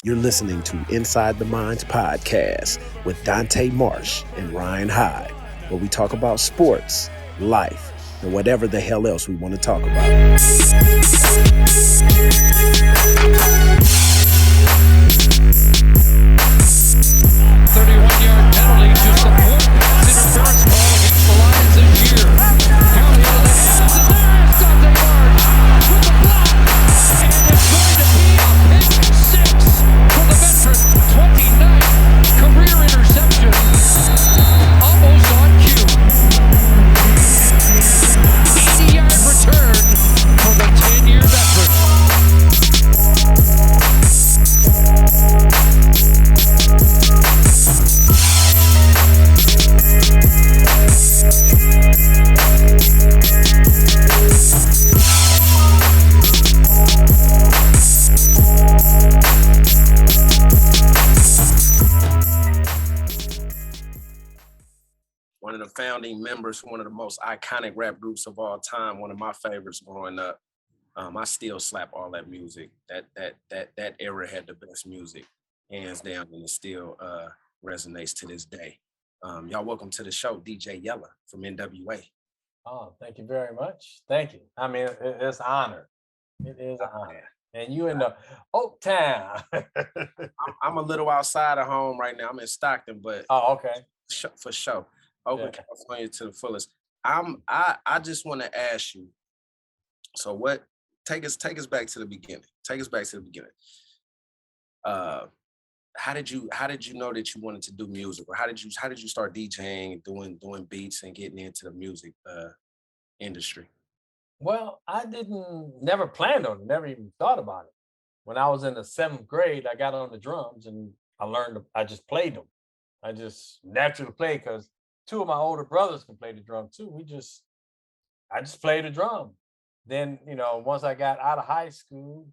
You're listening to Inside the Minds podcast with Dante Marsh and Ryan Hyde, where we talk about sports, life, and whatever the hell else we want to talk about. 31-yard penalty to support pass interference call against the Lions this year. Curly into the hands, and there's Dante Marsh with the block. And it's going to be a pick six for the veteran. 29th career interception. Almost on cue. 80-yard return for the 10-year veteran. One of the founding members, one of the most iconic rap groups of all time, one of my favorites growing up. I still slap all that music. That era had the best music, hands down, and it still resonates to this day. Y'all welcome to the show, DJ Yella from N.W.A. Oh, thank you very much. Thank you. I mean, it's an honor. It is an honor. And you in the Oak Town. I'm a little outside of home right now. I'm in Stockton, but okay. For sure. Oakland, California to the fullest. I just want to ask you. So what? Take us back to the beginning. How did you know that you wanted to do music, or how did you start DJing, doing beats, and getting into the music industry? Well, I never planned on it, never even thought about it. When I was in the 7th grade, I got on the drums and I just played them. I just naturally played because 2 of my older brothers can play the drum too. I just played the drum. Then, once I got out of high school,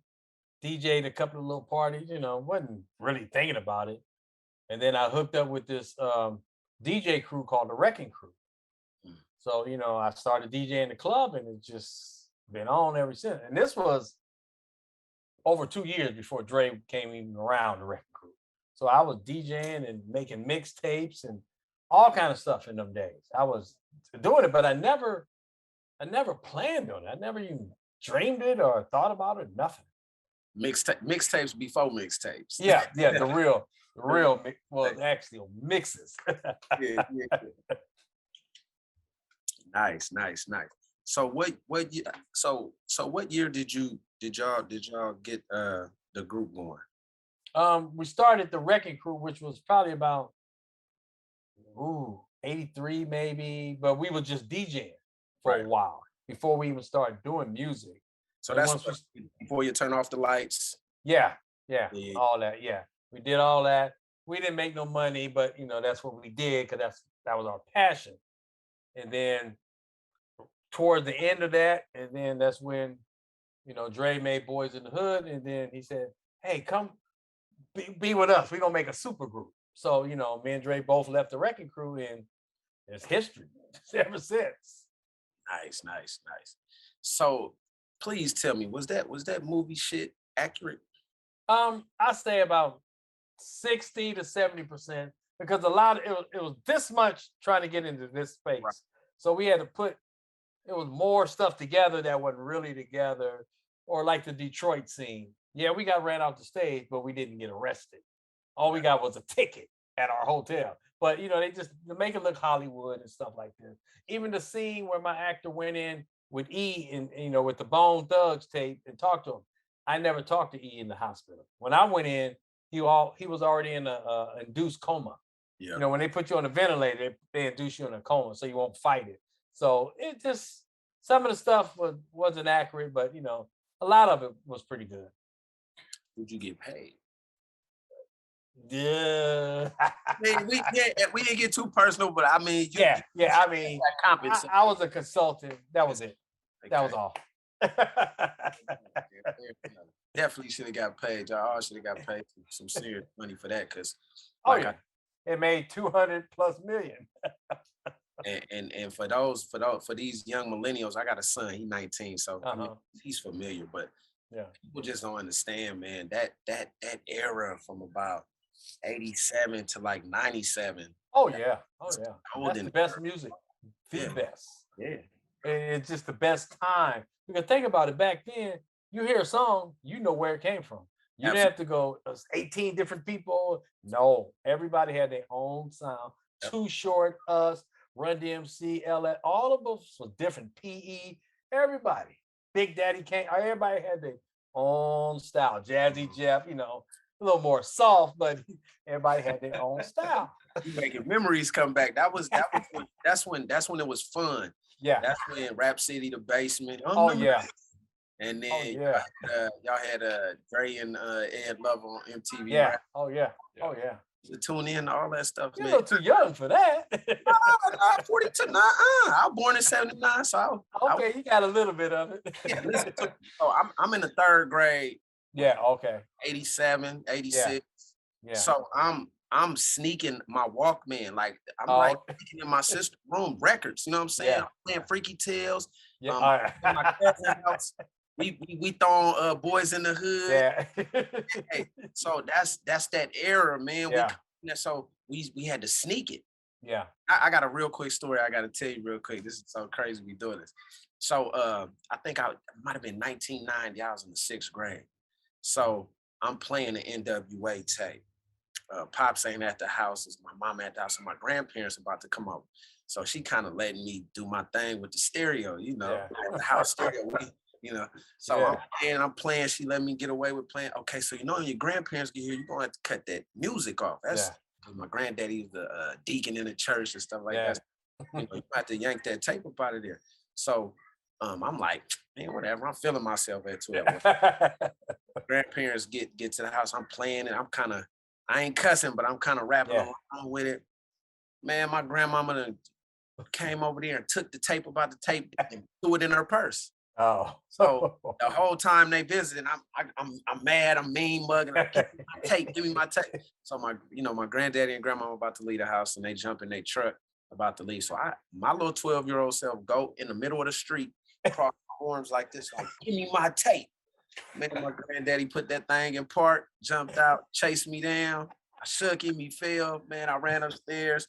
DJ'd a couple of little parties, wasn't really thinking about it. And then I hooked up with this DJ crew called the Wreckin Cru. So, I started DJing the club and it's just been on ever since. And this was over 2 years before Dre came even around the Wreckin Cru. So I was DJing and making mixtapes and all kind of stuff in them days. I was doing it, but I never planned on it. I never even dreamed it or thought about it, nothing. Mixtapes before mixtapes. Yeah, the real, well, actually mixes. yeah. Nice. So what year? So what year did y'all get the group going? We started the Wreckin Cru, which was probably about 83 maybe, but we were just DJing for a while before we even started doing music. So that's before you turn off the lights. Yeah, all that. Yeah, we did all that. We didn't make no money, but that's what we did because that was our passion. And then toward the end of that, and then that's when Dre made Boys in the Hood, and then he said, "Hey, come be with us. We're gonna make a super group." So me and Dre both left the Wreckin Cru, and it's history ever since. Nice. So please tell me, was that movie shit accurate? I say about 60 to 70% because a lot of it was this much trying to get into this space. Right. So we had to it was more stuff together that wasn't really together, or like the Detroit scene. Yeah, we got ran off the stage, but we didn't get arrested. All we got was a ticket at our hotel. But they just make it look Hollywood and stuff like this. Even the scene where my actor went in with E and with the Bone Thugs tape and talked to him. I never talked to E in the hospital. When I went in, he was already in a induced coma. Yeah. When they put you on a ventilator, they induce you in a coma so you won't fight it. So it just, some of the stuff wasn't accurate, but a lot of it was pretty good. Did you get paid? Yeah. we didn't get too personal, but I mean, I was a consultant. That was it. Okay. That was all. Definitely should have got paid. Y'all all should have got paid some serious money for that, because it made 200+ million. and for these young millennials, I got a son. He's 19, so he's familiar. But Yeah. People just don't understand, man. That era from about 87 to like 97. Oh yeah. Oh yeah. That's Golden the best era. music. The Yeah. best. Yeah. It's just the best time. Because think about it, back then, you hear a song, you know where it came from. You didn't have to go, 18 different people. No, everybody had their own sound. Yep. Too Short, us, Run DMC, LA, all of us was different. PE, everybody. Big Daddy came, everybody had their own style. Jazzy Jeff, you know, a little more soft, but everybody had their own style. You making memories come back. That's when it was fun. Yeah. That's when Rap City, The Basement. Oh yeah. And then Oh yeah. y'all had Dre and Ed Love on MTV. Yeah. Rap. Oh yeah. Oh yeah. To tune in, all that stuff. You're a man. little too young for that. I'm 42. Nah, I was born in 79, so okay, you got a little bit of it. yeah, listen to, I'm in the 3rd grade. Yeah, okay. 87, 86. Yeah. So I'm sneaking my Walkman, like I'm like sneaking in my sister's room records. You know what I'm saying? Yeah. I'm playing Freaky Tales. Yeah. In my cousin's house. We throwing Boys in the Hood. Yeah. Hey, so that's that era, man. Yeah. We had to sneak it. Yeah. I got a real quick story I got to tell you real quick. This is so crazy we doing this. So I think I might have been 1990. I was in the 6th grade. So I'm playing the N.W.A tape. Pops ain't at the house. It's my mom at the house, and my grandparents about to come over. So she kind of letting me do my thing with the stereo, you know, at the house stereo. You know, so I'm playing. She let me get away with playing. Okay, so you know, when your grandparents get here, you're gonna have to cut that music off. That's my granddaddy was the deacon in the church and stuff like that. You know, you have to yank that tape up out of there. So I'm like, man, whatever. I'm feeling myself at 12. Grandparents get to the house. I'm playing and I ain't cussing, but I'm kind of rapping along with it. Man, my grandmama came over there and took the tape about the tape and threw it in her purse. Oh, so the whole time they visited, I'm mad, I'm mean mugging. Give me my tape. So my granddaddy and grandma were about to leave the house, and they jump in their truck about to leave. So my little 12-year-old self go in the middle of the street, cross my arms like this, like, give me my tape. Man, my granddaddy put that thing in park, jumped out, chased me down. I shook him, he fell. Man, I ran upstairs,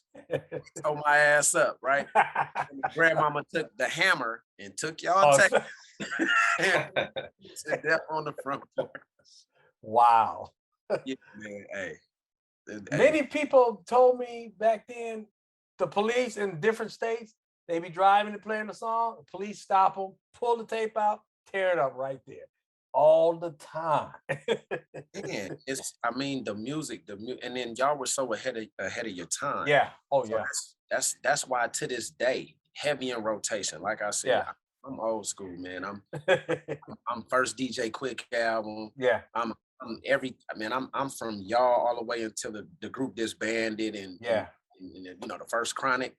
tore my ass up, right? And my grandmama took the hammer and took y'all tape and sit there on the front porch. Wow. Yeah, man, hey. Many people told me back then, the police in different states, they be driving and playing the song, the police stop them, pull the tape out, tear it up right there. All the time. Yeah, the music, and then y'all were so ahead of your time. Yeah. Oh so yeah. That's why to this day, heavy in rotation. Like I said, I'm old school, man. I'm first DJ Quick album. Yeah. I'm from y'all all the way until the group disbanded and you know, the first Chronic.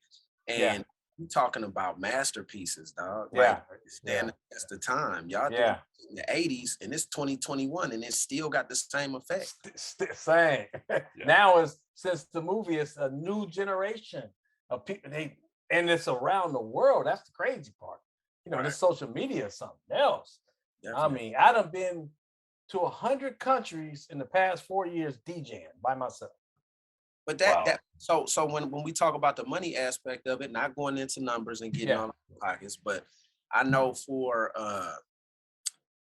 And you talking about masterpieces, dog. Like, that's the time. Y'all did it in the 80s, and it's 2021, and it still got the same effect. Same. Now since the movie, it's a new generation of people. And it's around the world. That's the crazy part. You know, this social media is something else. Definitely. I mean, I done been to 100 countries in the past 4 years DJing by myself. But so when we talk about the money aspect of it, not going into numbers and getting on pockets, but I know for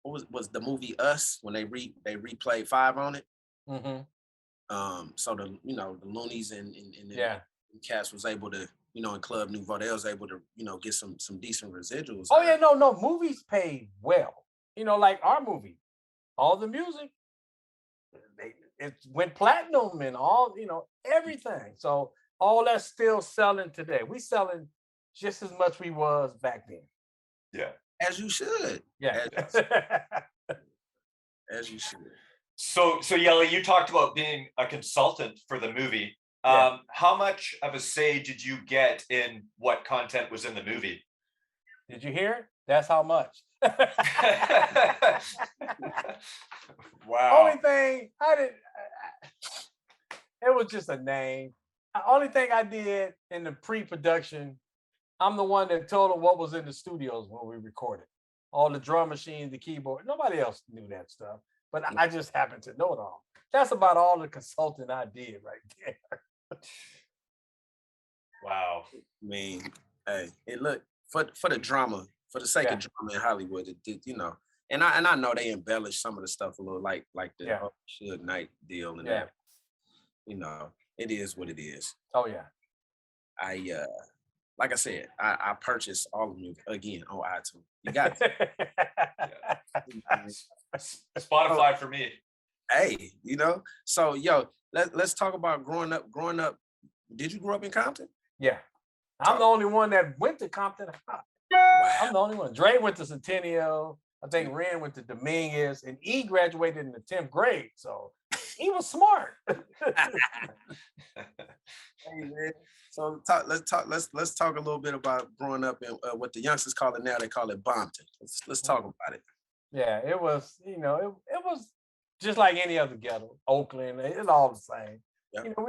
what was the movie Us, when they replayed 5 on it. Mm-hmm. So the Loonies and the cast was able to, you know, in Club Nouveau, they was able to, you know, get some decent residuals. Oh yeah, no, movies pay well. You know, like our movie, all the music, it went platinum and all, you know, everything. So all that's still selling today. We selling just as much we was back then. Yeah. As you should. Yeah. As you should. So Yella, you talked about being a consultant for the movie. How much of a say did you get in what content was in the movie? Did you hear it? That's how much. Wow. Only thing it was just a name. The only thing I did in the pre-production, I'm the one that told them what was in the studios when we recorded. all the drum machines, the keyboard. Nobody else knew that stuff, but I just happened to know it all. That's about all the consulting I did right there. Wow. I mean, hey, it look for the drama, for the sake of drama in Hollywood, it did, you know. And I know they embellish some of the stuff a little, like the whole Suge Knight deal and that. You know, it is what it is. Oh yeah. I like I said, I purchased all of them again on iTunes. You got Spotify for me. Hey, you know. So yo, let's talk about growing up. Growing up, did you grow up in Compton? Yeah. I'm the only one that went to Compton. Wow. I'm the only one. Dre went to Centennial. I think Ren went to Dominguez, and E graduated in the 10th grade. So he was smart. Hey, man. So let's talk a little bit about growing up in what the youngsters call it now. They call it Bompton. Let's talk about it. Yeah, it was, you know, it was just like any other ghetto, Oakland. It's all the same. Yep. You know,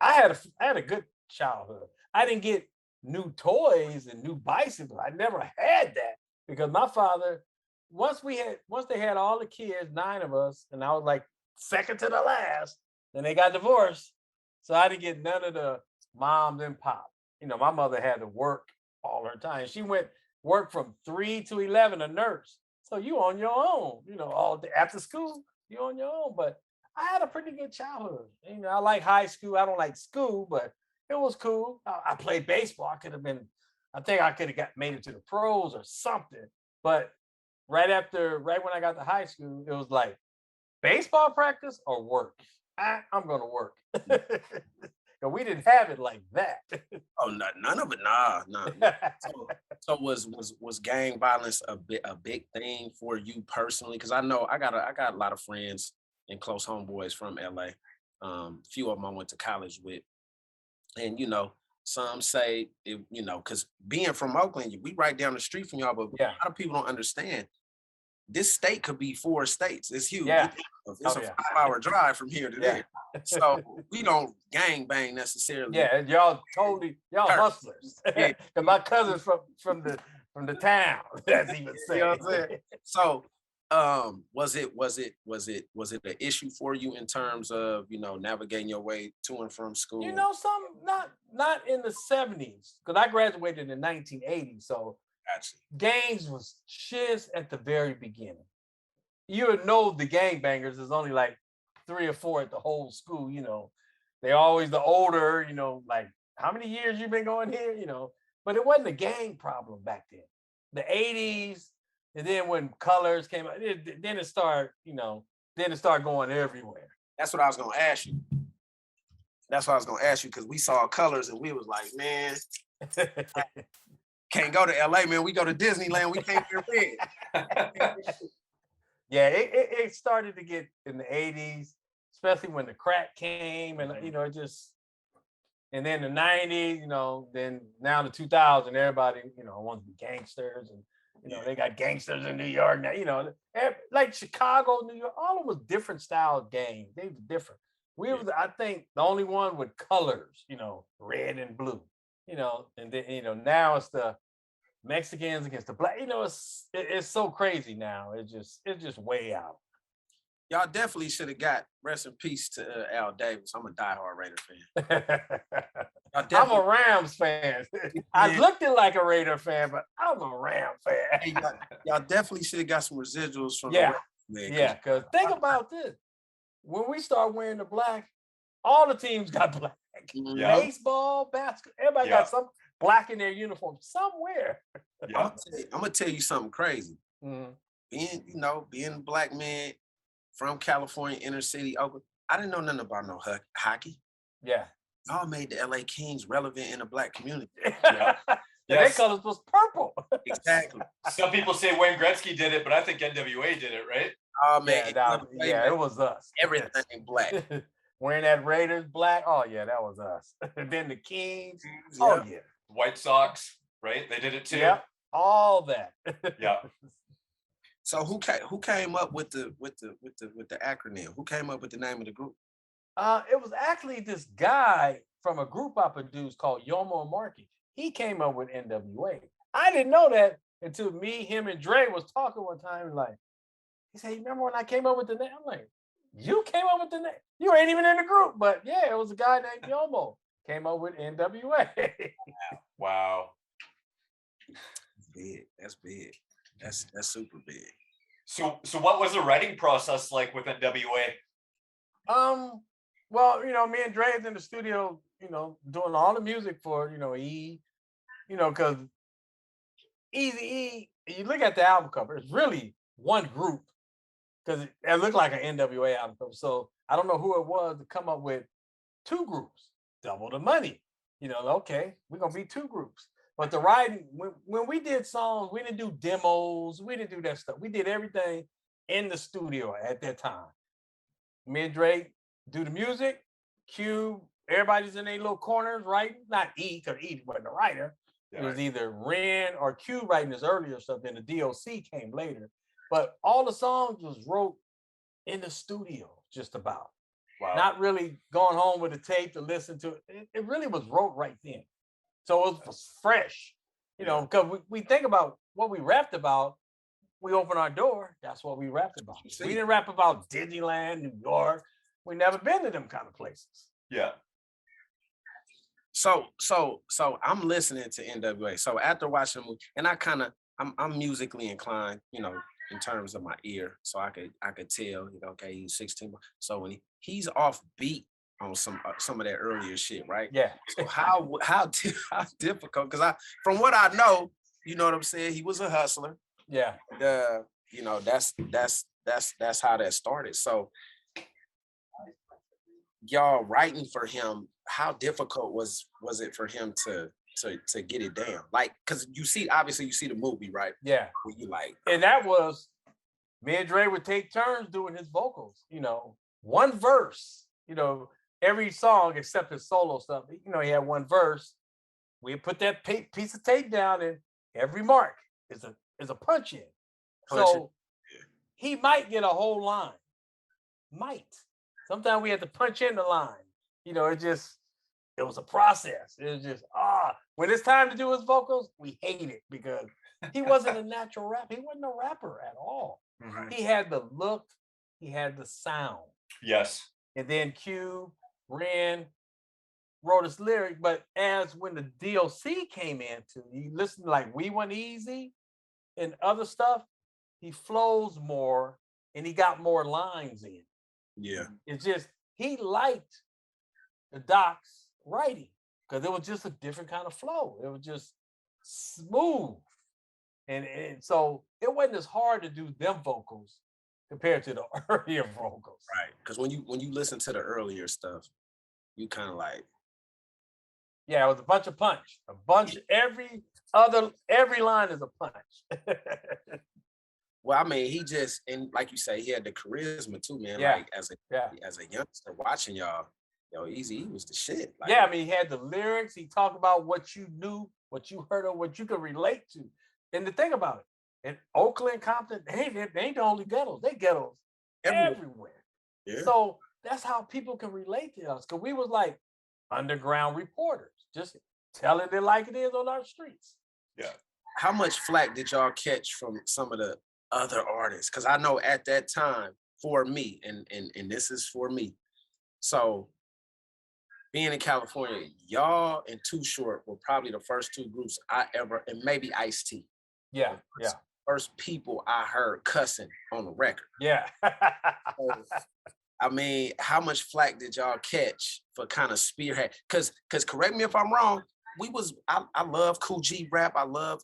I had a good childhood. I didn't get new toys and new bicycles. I never had that because my father, once they had all the kids, 9 of us, and I was like second to the last, then they got divorced. So I didn't get none of the moms and pop. You know, my mother had to work all her time. She went work from 3 to 11, a nurse. So you on your own, you know, all day after school, you on your own. But I had a pretty good childhood. You know, I like high school. I don't like school, but it was cool. I played baseball. I think I could have made it to the pros or something. But right when I got to high school, it was like baseball practice or work. I'm going to work. But we didn't have it like that. Oh, none of it. Nah. So was gang violence a big thing for you personally? Because I know I got a lot of friends and close homeboys from LA. Few of them I went to college with, and you know, some say it, you know, because being from Oakland, we right down the street from y'all, but a lot of people don't understand. This state could be 4 states. It's huge. Yeah. It's a 5-hour drive from here to there. So we don't gang bang necessarily. Yeah, y'all hustlers. Because my cousin's from the town. That's even saying. You know what I'm saying? So was it an issue for you in terms of, you know, navigating your way to and from school? You know, not in the 70s, because I graduated in 1980. So gangs was shiz at the very beginning. You would know the gangbangers is only like 3 or 4 at the whole school, you know. They're always the older, you know, like how many years you been going here, you know. But it wasn't a gang problem back then. The 80s, and then when colors came out, then it started going everywhere. That's what I was gonna ask you. Because we saw colors and we was like, man, can't go to LA, man. We go to Disneyland, we can't get red. Yeah, it started to get in the 80s, especially when the crack came, and you know, and then the 90s, you know, then now the 2000s, everybody, you know, wants to be gangsters, and you know, they got gangsters in New York now, you know, like Chicago, New York, all of them was different style gangs. They were different. We was, I think, the only one with colors, you know, red and blue, you know, and then, you know, now it's the Mexicans against the black, you know, it's so crazy now. It's just way out. Y'all definitely should have got rest in peace to Al Davis. I'm a diehard Raider fan. I'm a Rams fan. I looked it like a Raider fan, but I'm a Ram fan. Hey, y'all definitely should have got some residuals from the man. Yeah, because think about this. When we start wearing the black, all the teams got black. Yeah. Baseball, basketball, everybody got some black in their uniform somewhere. Yeah. I'm gonna tell you something crazy. Mm-hmm. Being a black man from California, inner city, Oakland, I didn't know nothing about no hockey. Yeah. Y'all made the LA Kings relevant in the black community. Yeah. Their colors was purple. Exactly. Some people say Wayne Gretzky did it, but I think N.W.A. did it, right? Oh man, it was us. Everything black. Wearing that Raiders black. Oh yeah, that was us. And then the Kings. Oh yeah. White Sox, right? They did it too. Yeah, all that. Yeah. So who came up with the acronym? Who came up with the name of the group? It was actually this guy from a group I produced called Yomo Markey. He came up with N.W.A. I didn't know that until me, him, and Dre was talking one time. And like, he said, "Remember when I came up with the name?" I'm like, "You came up with the name? You ain't even in the group." But yeah, it was a guy named Yomo came up with N.W.A. Wow. Big. That's big. That's super big. So what was the writing process like with N.W.A? Well, me and Dre is in the studio, doing all the music for, E, because Easy E, you look at the album cover, it's really one group because it looked like an N.W.A. album cover. So I don't know who it was to come up with two groups, double the money. Okay, we're gonna be two groups. But the writing, when we did songs, we didn't do demos, we didn't do that stuff. We did everything in the studio at that time. Me and Drake do the music, Q, everybody's in their little corners writing, not E, because E wasn't a writer. It was either Ren or Q writing his earlier stuff, then the DOC came later. But all the songs was wrote in the studio, just about. Wow. Not really going home with a tape to listen to it. It really was wrote right then. So it was fresh, because we think about what we rapped about. We open our door, that's what we rapped about. We didn't rap about Disneyland, New York. We never been to them kind of places. Yeah. So I'm listening to N.W.A. So after watching the movie, and I'm musically inclined, in terms of my ear. So I could tell, okay, he's 16. So when he's off beat on some of that earlier shit, right? Yeah. So how difficult? Because from what I know, you know what I'm saying, he was a hustler. Yeah. That's how that started. So y'all writing for him, how difficult was it for him to get it down? Like, because obviously you see the movie, right? Yeah. Where you like, and that was me and Dre would take turns doing his vocals, one verse, every song except his solo stuff. He had one verse. We put that piece of tape down, and every mark is a punch in. So he might get a whole line. Might. Sometimes we had to punch in the line. It was a process. It was just, when it's time to do his vocals, we hate it because he wasn't a natural rapper. He wasn't a rapper at all. mm-hmm. He had the look, he had the sound. Yes. And then Q, Ren wrote his lyric, but when the DOC came into, you listen like We Want Easy and other stuff, he flows more and he got more lines in. Yeah. It's just, he liked the Doc's writing because it was just a different kind of flow. It was just smooth. And so it wasn't as hard to do them vocals compared to the earlier vocals. Right. Because when you listen to the earlier stuff, you kind of like. Yeah, it was a bunch of punch. Every line is a punch. Well, I mean, he just, and like you say, he had the charisma too, man. Yeah. Like as a youngster watching y'all, Easy, he was the shit. Like, yeah, I mean, he had the lyrics. He talked about what you knew, what you heard, or what you could relate to. And the thing about it, in Oakland, Compton, they ain't the only ghettos. They ghettos everywhere. Yeah. So that's how people can relate to us. Because we was like underground reporters, just telling it like it is on our streets. Yeah. How much flack did y'all catch from some of the other artists? Because I know at that time, for me, and this is for me. So being in California, y'all and Too Short were probably the first two groups I ever, and maybe Ice-T. Yeah. First people I heard cussing on the record. Yeah. So, I mean, how much flack did y'all catch for kind of spearhead? Because correct me if I'm wrong, I love Cool G rap. I love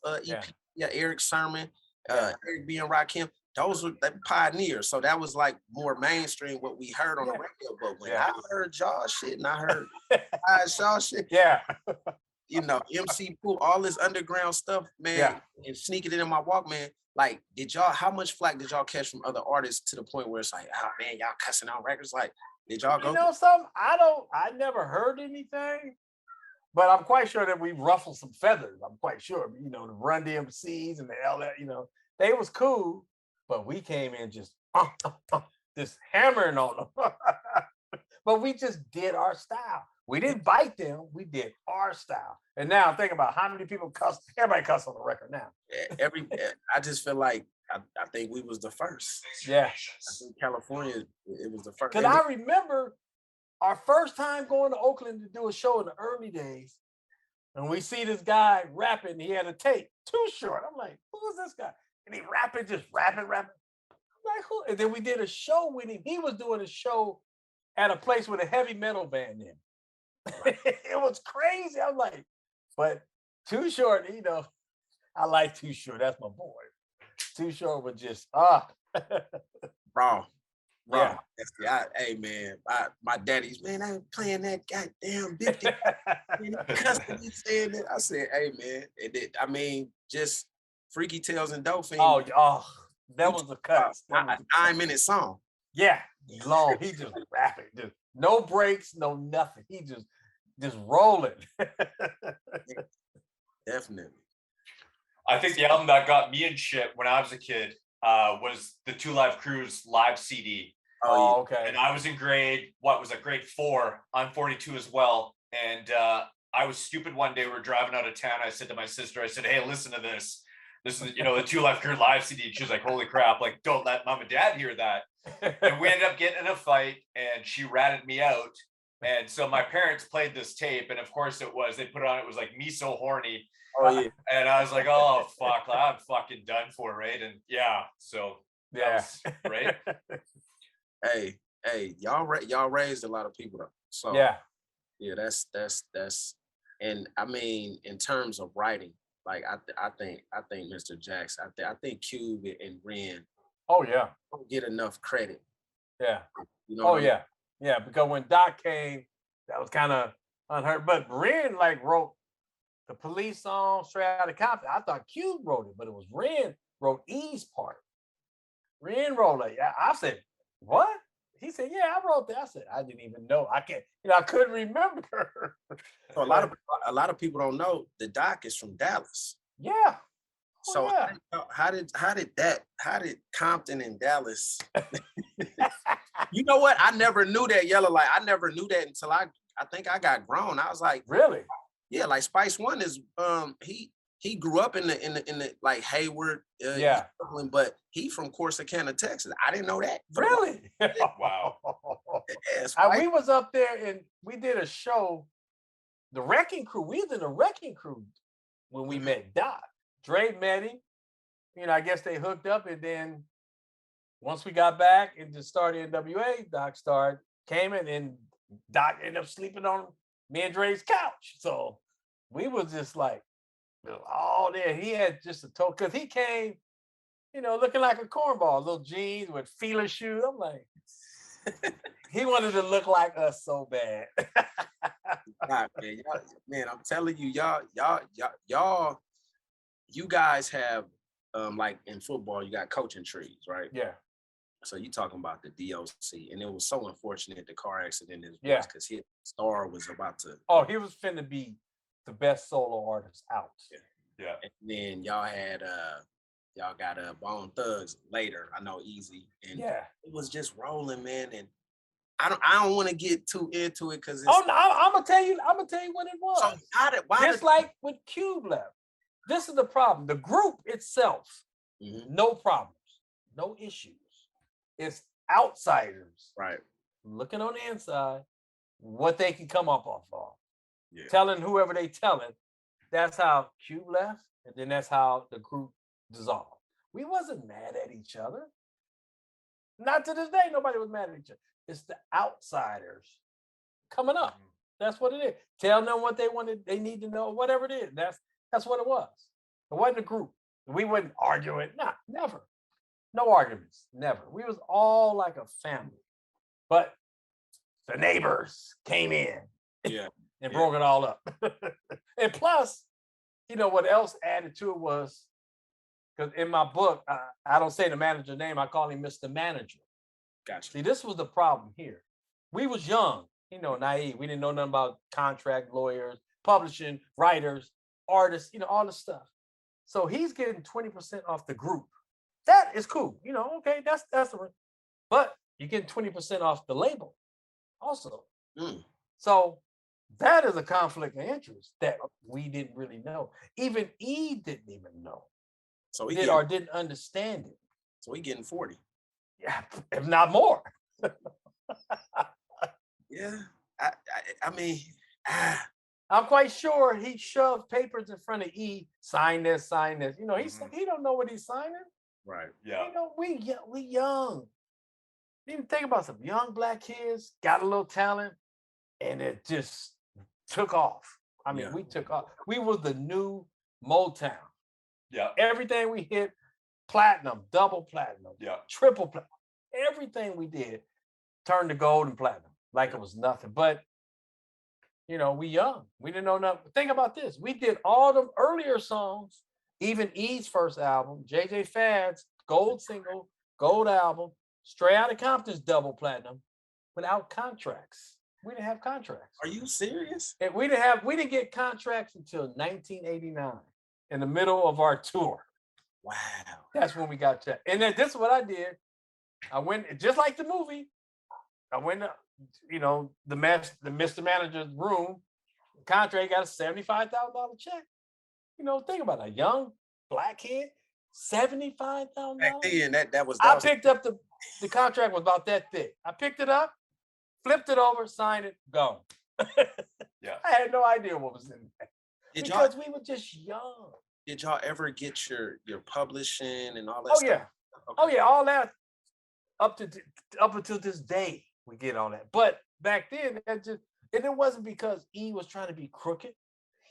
Eric Sermon, Eric B and Rakim. Those were the pioneers. So that was like more mainstream what we heard on the radio. But when I heard y'all shit and I heard y'all shit, MC Pooh, all this underground stuff, man, and sneaking it in my Walkman. Like, how much flack did y'all catch from other artists to the point where it's like, oh man, y'all cussing out records? Like, did y'all go? You know something? I never heard anything, but I'm quite sure that we ruffled some feathers. I'm quite sure, the Run DMCs and the LL, they was cool, but we came in just hammering on them. But we just did our style. We didn't bite them. We did our style. And now think about how many people cuss. Everybody cuss on the record now. I just feel like I think we was the first. Yeah. I think California, it was the first. Because I remember our first time going to Oakland to do a show in the early days, and we see this guy rapping. He had a tape, Too Short. I'm like, who is this guy? And he just rapping. I'm like, who? And then we did a show with him. He was doing a show at a place with a heavy metal band in. It was crazy. I'm like, but Too Short, I like Too Short. That's my boy. Too Short was just raw. Yeah. Hey man, my daddy's man, I ain't playing that goddamn 50. Cussing me saying that. I said, hey man, just Freaky Tales and Dolphin. Oh, that was a cut. A 9-minute song. Yeah, long. He just rapping, just no breaks, no nothing. He just rolling. Definitely. I think the album that got me in shit when I was a kid was the 2 Live Crew's live CD. Oh, okay. And I was in grade 4. I'm 42 as well. And I was stupid one day. We were driving out of town. I said to my sister, hey, listen to this. This is, the 2 Live Crew live CD. And she was like, holy crap, like, don't let mom and dad hear that. And we ended up getting in a fight and she ratted me out. And so my parents played this tape. And of course they put it on. It was like Me So Horny. Oh, yeah. And I was like, oh, fuck, I'm fucking done for, right? And yeah, so yeah, right. Hey, y'all raised a lot of people though. So yeah, that's and I mean in terms of writing, like I think Mr. Jackson, I think Cube and Ren don't get enough credit. Yeah. Oh yeah. Yeah, because when Doc came, that was kind of unheard. But Ren wrote the Police song Straight Outta Compton. I thought Cube wrote it, but it was Ren wrote E's part. Ren wrote it. I said, what? He said, yeah, I wrote that. I said, I didn't even know. I can't, I couldn't remember. So a lot of people don't know the Doc is from Dallas. Yeah. So how did Compton and Dallas? You know what? I never knew that, Yella. Like I never knew that until I think I got grown. I was like, really? Yeah, like Spice One is he grew up in the like Hayward, Brooklyn, but he from Corsicana, Texas. I didn't know that. Really? Wow. Yeah, we was up there and we did a show, the Wreckin Cru. We was in the Wreckin Cru when we met Doc. Dre met him. I guess they hooked up, and then once we got back and just started N.W.A, Doc came in, and Doc ended up sleeping on me and Dre's couch. So we was just like, all there. He had just a toe, because he came, looking like a cornball, little jeans with feeler shoes. I'm like, he wanted to look like us so bad. God, man, I'm telling you, y'all, you guys have like in football, you got coaching trees, right? Yeah. So you talking about the DOC, and it was so unfortunate the car accident is because his star was about to. Oh, he was finna be the best solo artist out. Yeah. And then y'all had y'all got Bone Thugs later. I know Easy, and it was just rolling, man. And I don't want to get too into it because I'm gonna tell you what it was. So just like with Cube left. This is the problem. The group itself, no problems, no issues. It's outsiders, right? Looking on the inside, what they can come up off of. Yeah. Telling whoever they telling. That's how Cube left, and then that's how the group dissolved. We wasn't mad at each other. Not to this day, nobody was mad at each other. It's the outsiders coming up. That's what it is. Tell them what they wanted, they need to know, whatever it is. That's what it was. It wasn't a group. We wouldn't argue it. Nah, never. No arguments. Never. We was all like a family. But the neighbors came in. Yeah. And broke it all up. And plus, what else added to it was, because in my book, I don't say the manager's name, I call him Mr. Manager. Gotcha. See, this was the problem here. We was young, naive. We didn't know nothing about contract lawyers, publishing, writers, artists, all the stuff. So he's getting 20% off the group. That is cool. Okay, that's the, but you're getting 20% off the label also. Mm. So That is a conflict of interest that we didn't really know. Even E didn't even know. So he didn't understand it. So he getting 40. Yeah, if not more. Yeah. I mean, I'm quite sure he shoved papers in front of E, sign this. You know, he don't know what he's signing. right. Yeah. You know, we young. Even think about some young black kids, got a little talent, and it just took off. I mean, we took off. We were the new Motown. Yeah. Everything we hit, platinum, double platinum, triple platinum. Everything we did turned to gold and platinum like it was nothing. But you know, we young. We didn't know nothing. Think about this. We did all the earlier songs, even E's first album, JJ Fad's gold single, gold album, Straight Outta Compton's double platinum, without contracts. We didn't have contracts. Are you serious? And we didn't get contracts until 1989, in the middle of our tour. Wow. That's when we got checked. And then this is what I did. I went, just like the movie, I went to, you know, the Mr. Manager's room, contract, got a $75,000 check. You know, think about it, a young black kid, $75,000. Back then, that was. I picked up the contract was about that thick. I picked it up, flipped it over, signed it, gone. Yeah. I had no idea what was in there because we were just young. Did y'all ever get your publishing and all that Oh stuff? yeah. Okay. Oh yeah, all that up until this day we get all that. But back then, and it wasn't because E was trying to be crooked.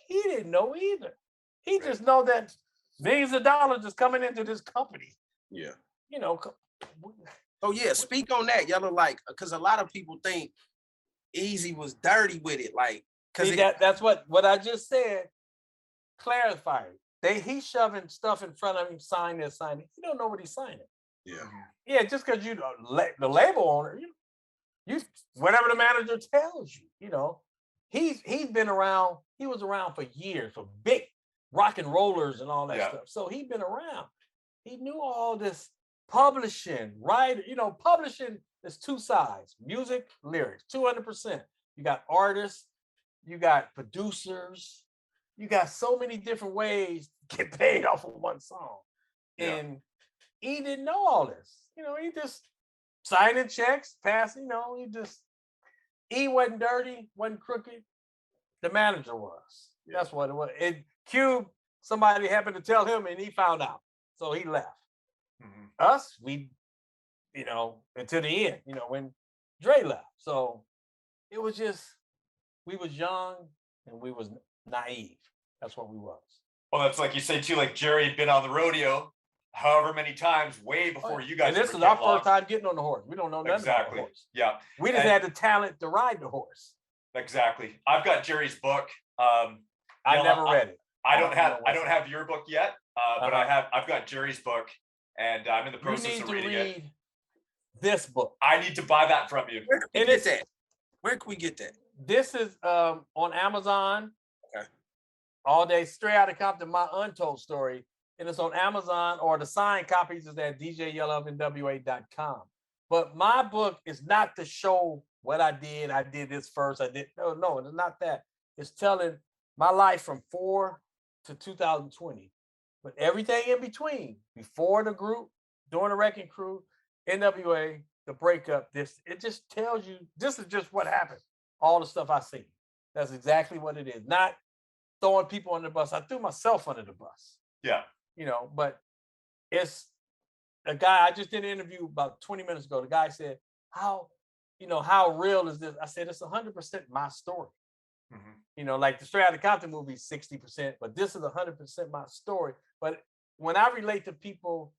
He didn't know either. He just know that millions of dollars is coming into this company. Yeah. You know. Oh yeah, speak on that. Y'all like, because a lot of people think Easy was dirty with it, like because that's what I just said. Clarified. He's shoving stuff in front of him, sign this, sign it. He don't know what he's signing. Yeah. Yeah, just because you the label owner, you whatever the manager tells you, you know, he's been around. He was around for years for big rock and rollers and all that stuff. So he'd been around. He knew all this publishing, right? You know, publishing is two sides: music, lyrics, 200%. You got artists, you got producers, you got so many different ways to get paid off of one song. And he didn't know all this. You know, he just signing checks, passing, you know, he wasn't dirty, wasn't crooked. The manager was. That's what it was. And Cube, somebody happened to tell him and he found out. So he left. Us, we, you know, until the end, you know, when Dre left. So it was just, we was young and we was naive. That's what we was. Well, that's like you said too, like Jerry had been on the rodeo however many times way before you guys. And this is our first time getting on the horse. We don't know nothing about the horse. Yeah. We just had the talent to ride the horse. Exactly. I've got Jerry's book. I never read it. I don't have your book yet, but I've got Jerry's book, and I'm in the process of reading it. This book. I need to buy that from you. Where can we get that? Where can we get that? This is on Amazon. Okay. All day, Straight Outta Compton, my untold story. And it's on Amazon, or the signed copies is at DJYella of N.W.A.com. But my book is not to show what I did. I did this first. No, it's not that. It's telling my life from 4 to 2020. But everything in between, before the group, during the Wreckin Cru, N.W.A, the breakup, it just tells you, this is just what happened. All the stuff I see. That's exactly what it is. Not throwing people under the bus. I threw myself under the bus. Yeah. You know, but it's a guy, I just did an interview about 20 minutes ago. The guy said, how real is this? I said, it's 100% my story. You know, like the Straight Outta Compton movie is 60%, but this is 100% my story. But when I relate to people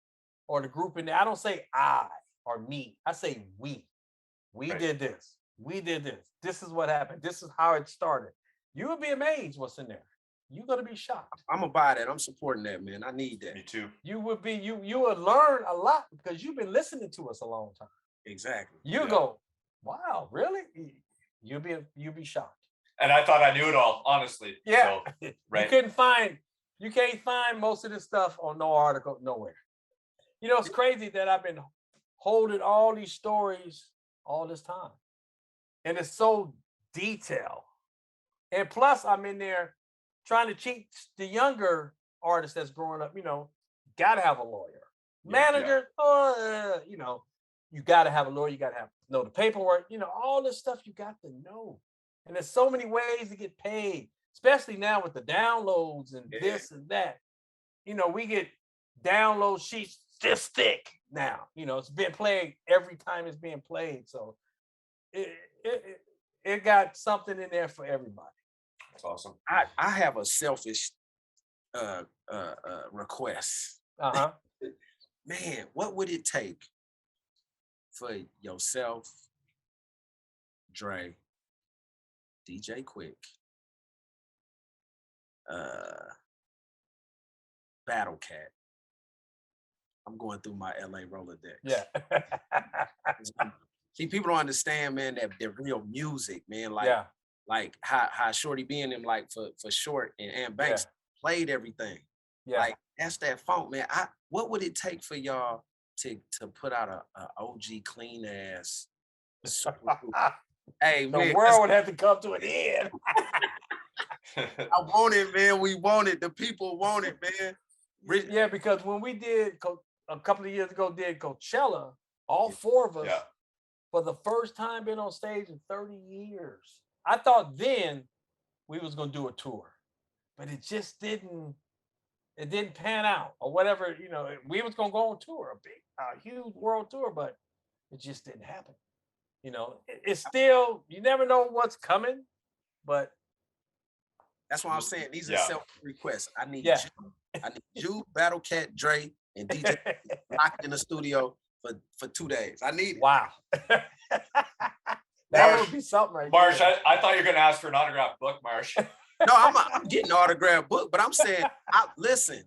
or the group in there, I don't say I or me. I say we. We did this. We did this. This is what happened. This is how it started. You would be amazed what's in there. You're gonna be shocked. I'm gonna buy that. I'm supporting that, man. I need that. Me too. You would be, you would learn a lot because you've been listening to us a long time. Exactly. You go, wow, really? You'll be shocked. And I thought I knew it all, honestly. Yeah. So, right. You can't find most of this stuff on no article, nowhere. You know, it's crazy that I've been holding all these stories all this time. And it's so detailed. And plus, I'm in there trying to teach the younger artists that's growing up. Gotta have a lawyer, manager. You gotta have a lawyer. You gotta know the paperwork. All this stuff you got to know. And there's so many ways to get paid, especially now with the downloads and this and that. We get download sheets this thick now. It's been played every time it's being played. So it got something in there for everybody. That's awesome. I have a selfish request. Uh-huh. Man, what would it take for yourself, Dre, DJ Quick, Battle Cat? I'm going through my LA Rolodex. Yeah. See, people don't understand, man, that the real music, man. Like how Shorty B and them, like for Short and Banks played everything. Yeah. Like that's that funk, man. What would it take for y'all to put out a OG clean ass? Hey, the man, world would have to come to an end. I want it, man. We want it. The people want it, man. Yeah, because when we did a couple of years ago, did Coachella, all four of us, for the first time been on stage in 30 years. I thought then we was gonna do a tour, but it just didn't. It didn't pan out, or whatever. We was gonna go on tour, a huge world tour, but it just didn't happen. It's still, you never know what's coming, but that's what I'm saying. These are self requests. I need you, Battle Cat, Dre, and DJ locked in the studio for 2 days. I need it. Wow. That would be something right Marsh, there. I thought you were going to ask for an autographed book, Marsh. No, I'm getting an autographed book, but I'm saying, listen,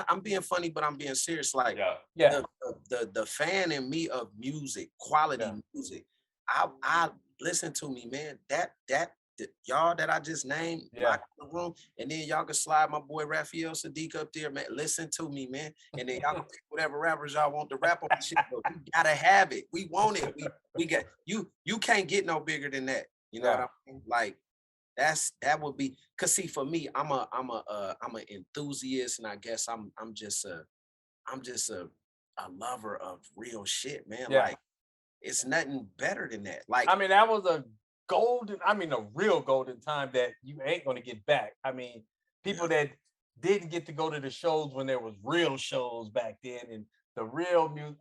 I'm being funny, but I'm being serious. Like, the fan in me of music, quality music. I listen to me, man. That y'all that I just named, lock in the room, and then y'all can slide my boy Raphael Sadiq up there, man. Listen to me, man, and then y'all can pick whatever rappers y'all want to rap on. Shit, but we gotta have it. We want it. We got you. You can't get no bigger than that. You know what I mean? Like that would be, cause see, for me, I'm an enthusiast, and I guess I'm just a lover of real shit, man. Like it's nothing better than that. Like that was a real golden time that you ain't gonna get back. People that didn't get to go to the shows when there was real shows back then, and the real music.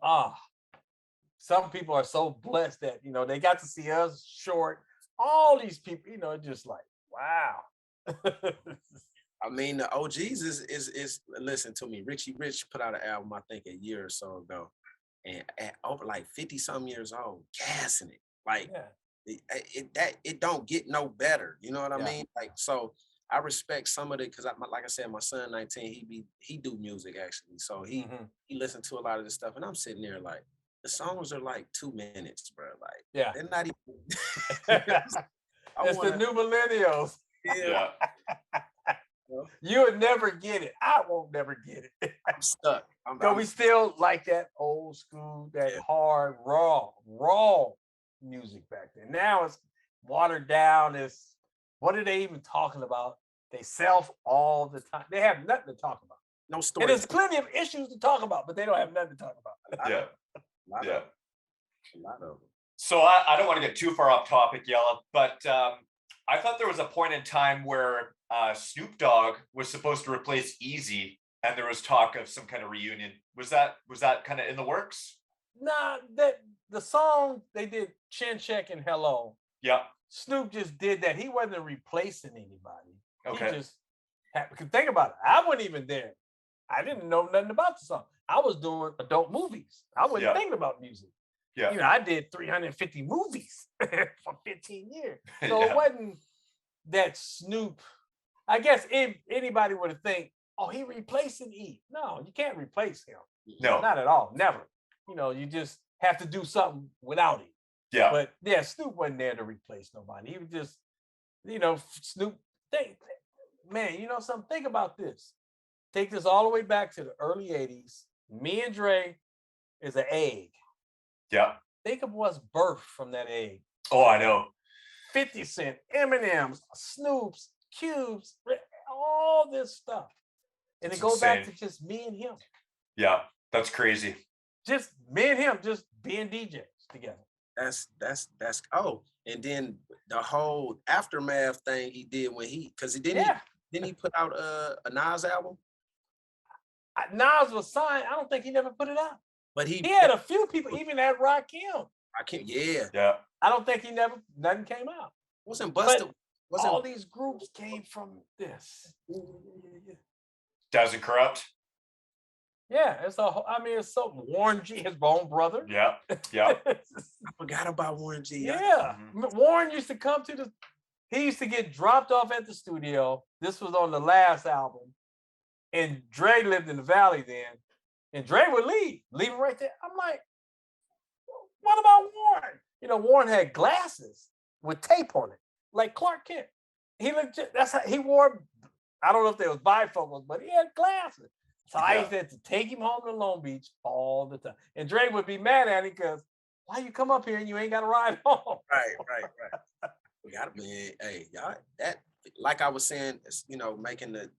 Some people are so blessed that they got to see us, Short, all these people. Just like wow. The OGs is listen to me. Richie Rich put out an album, I think, a year or so ago, and at over like 50-some years old, gassing it. Like it don't get no better. You know what I mean? Like, so I respect some of it, because like I said, my son 19, he do music actually, so he listened to a lot of this stuff, and I'm sitting there like, the songs are like 2 minutes, bro. Like they're not even. It's the new millennials. Yeah. You would never get it. I won't never get it. I'm stuck. Because we still like that old school, that hard, raw music back then. Now it's watered down. What are they even talking about? They self all the time. They have nothing to talk about. No story. And there's plenty of issues to talk about, but they don't have nothing to talk about. A lot of them. So I don't want to get too far off topic, Yella, but I thought there was a point in time where Snoop Dogg was supposed to replace Easy, and there was talk of some kind of reunion. Was that kind of in the works? Nah, the song they did, Chin Check and Hello. Yeah. Snoop just did that. He wasn't replacing anybody. Okay. He just think about it. I wasn't even there. I didn't know nothing about the song. I was doing adult movies. I wasn't thinking about music. Yeah. I did 350 movies for 15 years. So it wasn't that Snoop. I guess if anybody would have think, oh, he replacing E. No, you can't replace him. No. Not at all. Never. You just have to do something without him. Yeah. But Snoop wasn't there to replace nobody. He was just, Snoop. Man, something? Think about this. Take this all the way back to the early 80s. Me and Dre is an egg. Yeah. Think of what's birthed from that egg. Oh, I know. 50 Cent, Eminem's, Snoop's, Cube's, all this stuff. And That's it goes back insane. to just me and him. Yeah, that's crazy. Just me and him, just being DJs together. That's and then the whole aftermath thing he did when because didn't he put out a Nas album? Nas was signed. I don't think he never put it out. But he had a few people, even at Rakim. Yeah. I don't think nothing came out. Wasn't Busta? All these groups came from this. Doesn't Corrupt. Yeah, it's so Warren G, his own brother. Yeah. I forgot about Warren G. Yeah. Warren used to come to he used to get dropped off at the studio. This was on the last album. And Dre lived in the Valley then. And Dre would leave him right there. I'm like, what about Warren? Warren had glasses with tape on it, like Clark Kent. He looked, that's how he wore, I don't know if they was bifocals, but he had glasses. So I used to have to take him home to Long Beach all the time. And Dre would be mad at him because, why you come up here and you ain't got to ride home? Right. We got man. Hey, y'all, that, like I was saying, making the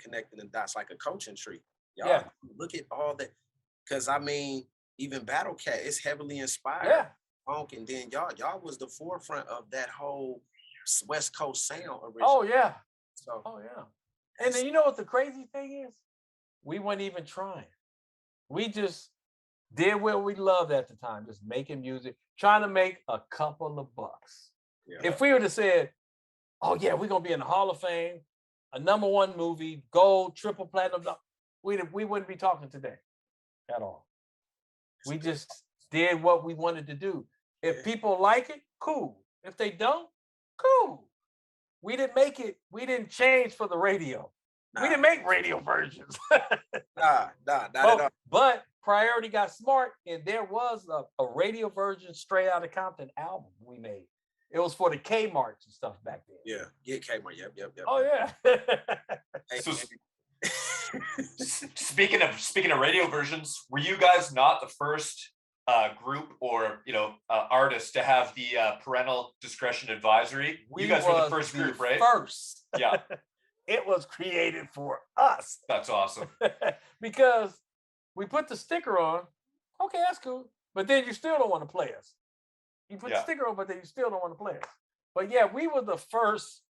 connecting the dots like a coaching tree. Y'all look at all that. Because even Battle Cat is heavily inspired. Funk, and then y'all was the forefront of that whole West Coast sound originally. Oh yeah. So And then you know what the crazy thing is? We weren't even trying. We just did what we loved at the time, just making music, trying to make a couple of bucks. Yeah. If we would have said, oh yeah, we're gonna be in the Hall of Fame, a #1 movie, gold, triple platinum, we wouldn't be talking today at all. We just did what we wanted to do. If people like it, cool. If they don't, cool. We didn't make it. We didn't change for the radio. Nah. We didn't make radio versions. Not at all. But Priority got smart, and there was a radio version straight out of Compton album we made. It was for the Kmarts and stuff back then. Yeah, Kmart. Yep. Oh yeah. So, speaking of radio versions, were you guys not the first group or artist to have the parental discretion advisory? You guys were the first group, right? First. Yeah. It was created for us. That's awesome. Because we put the sticker on. Okay, that's cool. But then you still don't want to play us. You put the sticker on, but then you still don't want to play us. But yeah, we were the first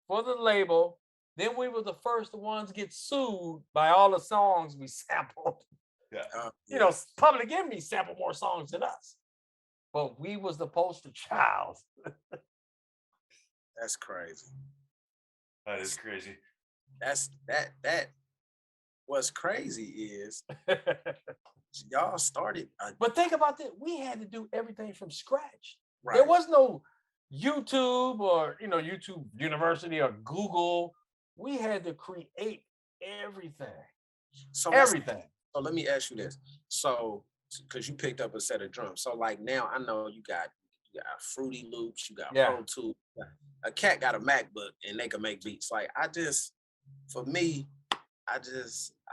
for the label. Then we were the first ones to get sued by all the songs we sampled. Yeah. Public Enemy sampled more songs than us. But we was the poster child. That's crazy. That is crazy. That what's crazy is y'all started. But think about that. We had to do everything from scratch. Right. There was no YouTube or YouTube University or Google. We had to create everything. Everything. So let me ask you this. So, because you picked up a set of drums. So like now I know you got Fruity Loops, you got Pro Tools. A cat got a MacBook and they can make beats. Like I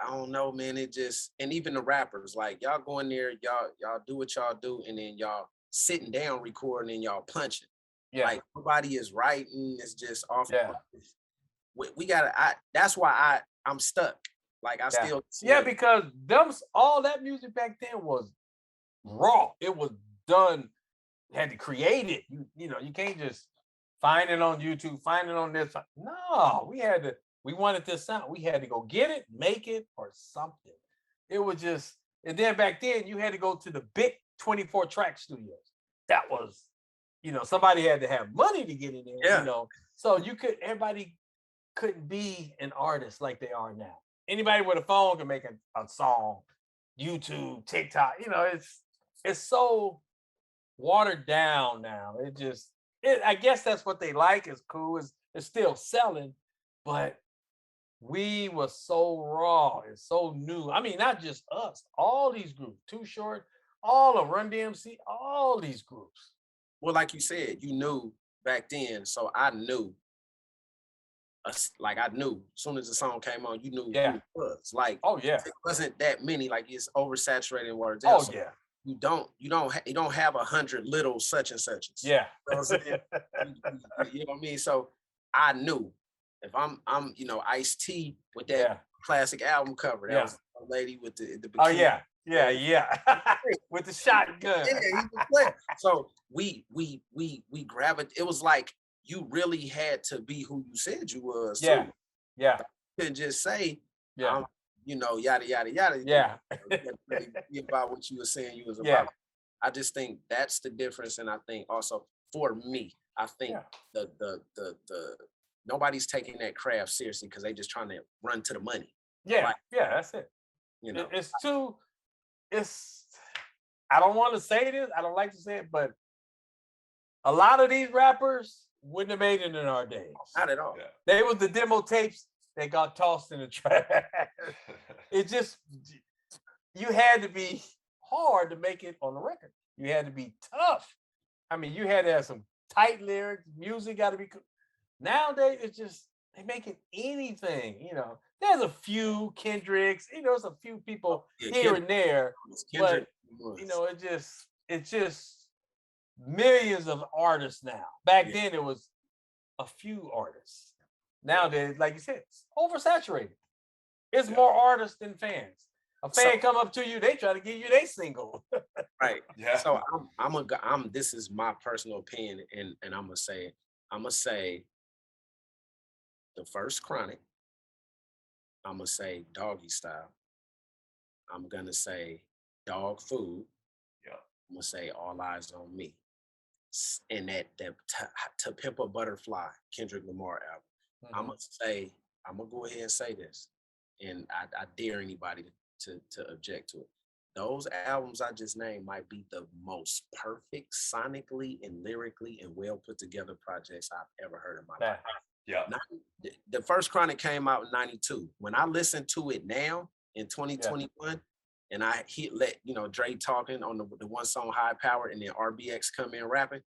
don't know, man. And even the rappers, like y'all go in there, y'all do what y'all do, and then y'all sitting down recording and y'all punching. Yeah. Like nobody is writing. It's just off. Yeah. We gotta. That's why I'm stuck. Like I still. Yeah, because all that music back then was raw. It was done. You had to create it. You can't just find it on YouTube, find it on this. No, we wanted this sound. We had to go get it, make it, or something. It was just, and then back then you had to go to the big 24-track studios. That was, somebody had to have money to get in there, So everybody couldn't be an artist like they are now. Anybody with a phone can make a song, YouTube, TikTok, it's so watered down now. I guess that's what they like. Is cool. It's still selling, but we were so raw and so new. I mean, not just us. All these groups, Too Short, all of Run DMC, all these groups. Well, like you said, you knew back then, so I knew. Like I knew as soon as the song came on, you knew who it was. Like, oh yeah, it wasn't that many. Like it's oversaturated words. Oh so yeah. you don't have 100 little such and suches. Yeah. You know what I'm saying? You know what I mean? So I knew if I'm Ice-T with that classic album cover. That was a lady with the bikini. Oh yeah. With the shotgun. Yeah, he was playing. So we gravitated. It was like you really had to be who you said you was. Yeah. Too. Yeah. You couldn't just say, Yeah. Yada yada yada. Yeah. You had to really be about what you were saying you was about. Yeah. I just think that's the difference, and I think also for me, I think the nobody's taking that craft seriously because they just trying to run to the money. Yeah, like, that's it. You know, I don't want to say this, I don't like to say it, but a lot of these rappers wouldn't have made it in our days. Not at all. Yeah. They was the demo tapes that got tossed in the trash. It just, you had to be hard to make it on the record. You had to be tough. I mean, you had to have some tight lyrics, music got to be. Nowadays, it's just, they make it anything, There's a few Kendricks, there's a few people here and there, but it's just millions of artists now. Back then, it was a few artists. Nowadays, like you said, it's oversaturated. It's more artists than fans. A fan come up to you, they try to give you their single. Right. Yeah. So this is my personal opinion, and I'm gonna say the first Chronic. I'm gonna say Doggy Style. I'm gonna say Dog Food. Yeah. I'm gonna say All Eyes on Me. And that To Pimp a Butterfly, Kendrick Lamar album. Mm-hmm. I'm gonna go ahead and say this, and I dare anybody to object to it. Those albums I just named might be the most perfect sonically and lyrically and well put together projects I've ever heard in my life. Yeah. The first Chronic came out in 92. When I listen to it now in 2021, and I let Dre talking on the one song High Power, and then RBX come in rapping.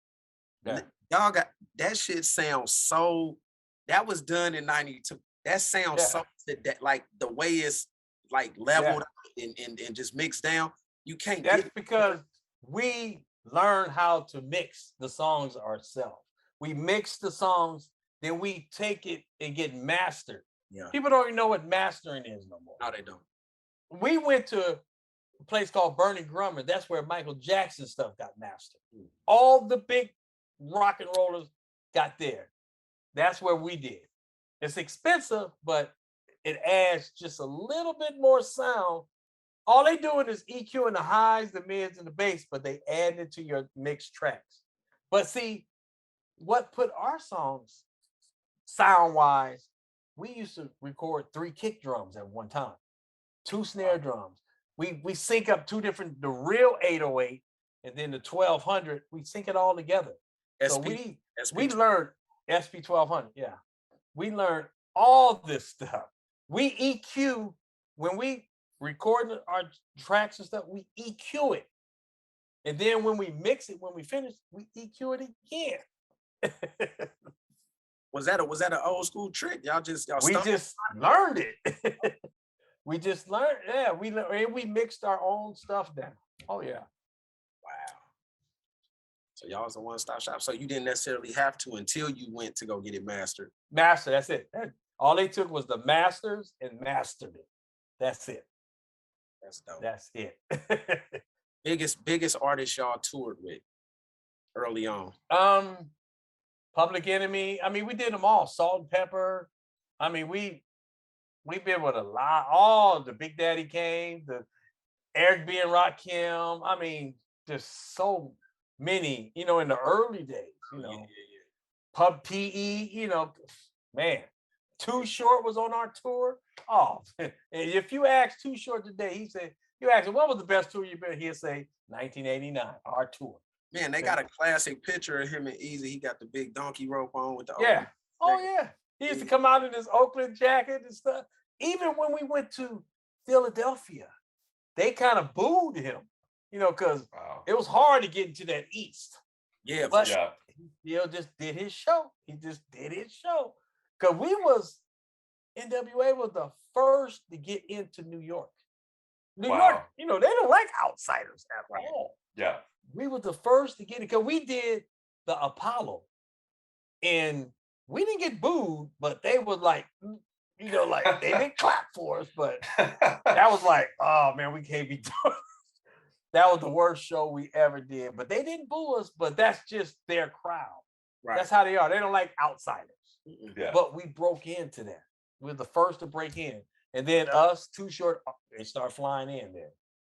Y'all got that shit sounds so. That was done in 92. That sounds so that like the way it's like leveled and just mixed down. You can't. That's because we learn how to mix the songs ourselves. We mix the songs, then we take it and get mastered. Yeah. People don't even know what mastering is no more. No, they don't. We went to a place called Burning Grumman. That's where Michael Jackson stuff got mastered. All the big rock and rollers got there. That's where we did. It's expensive, but it adds just a little bit more sound. All they doing is EQing the highs, the mids, and the bass, but they add it to your mixed tracks. But see, what put our songs sound-wise, we used to record 3 kick drums at one time, 2 snare drums. We sync up 2 different, the real 808 and then the 1200, we sync it all together. So we learned SP 1200, we learned all this stuff. We EQ, when we record our tracks and stuff, we EQ it. And then when we mix it, when we finish, we EQ it again. Was that an old school trick? We just learned it. We just learned, we mixed our own stuff down. Oh yeah. Wow. So y'all was a one-stop shop. So you didn't necessarily have to until you went to go get it mastered. Master, that's it. All they took was the masters and mastered it. That's it. That's dope. That's it. biggest artist y'all toured with early on? Public Enemy. I mean, we did them all. Salt and Pepper. I mean, we've been with a lot. All the Big Daddy Kane, the Eric B. and Rakim. I mean, just so many, in the early days, Pub PE, man. Too Short was on our tour. Oh, and if you ask Too Short today, you ask him, what was the best tour you've been? He'll say 1989, our tour. Man, they got a classic picture of him and Easy. He got the big donkey rope on with the Oakland jacket. He used to come out in his Oakland jacket and stuff. Even when we went to Philadelphia, they kind of booed him, because it was hard to get into that East. Yeah, but sure. He just did his show. Because N.W.A. was the first to get into New York. New Wow. York, they don't like outsiders at Right. all. Yeah. We were the first to get it because we did the Apollo, and we didn't get booed, but they were like, like they didn't clap for us, but that was like, oh man, we can't be doing. That was the worst show we ever did, but they didn't boo us. But that's just their crowd. Right. That's how they are. They don't like outsiders. Yeah. But we broke into that. We were the first to break in, and then us, Too Short, they start flying in there.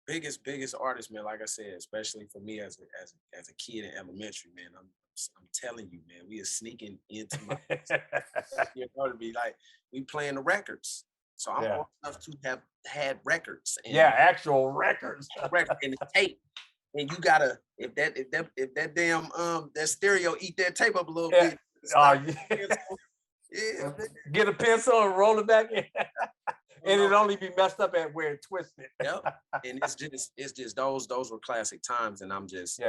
Biggest artist, man. Like I said, especially for me as a kid in elementary, man. I'm telling you, man, we are sneaking into my to be like we playing the records. So I'm old enough to have had records. And actual records. record and the tape. And you gotta if that damn that stereo eat that tape up a little bit. Yeah. Get a pencil and roll it back in. And it'd only be messed up at where it twisted. Yep. And it's just those were classic times, and I'm just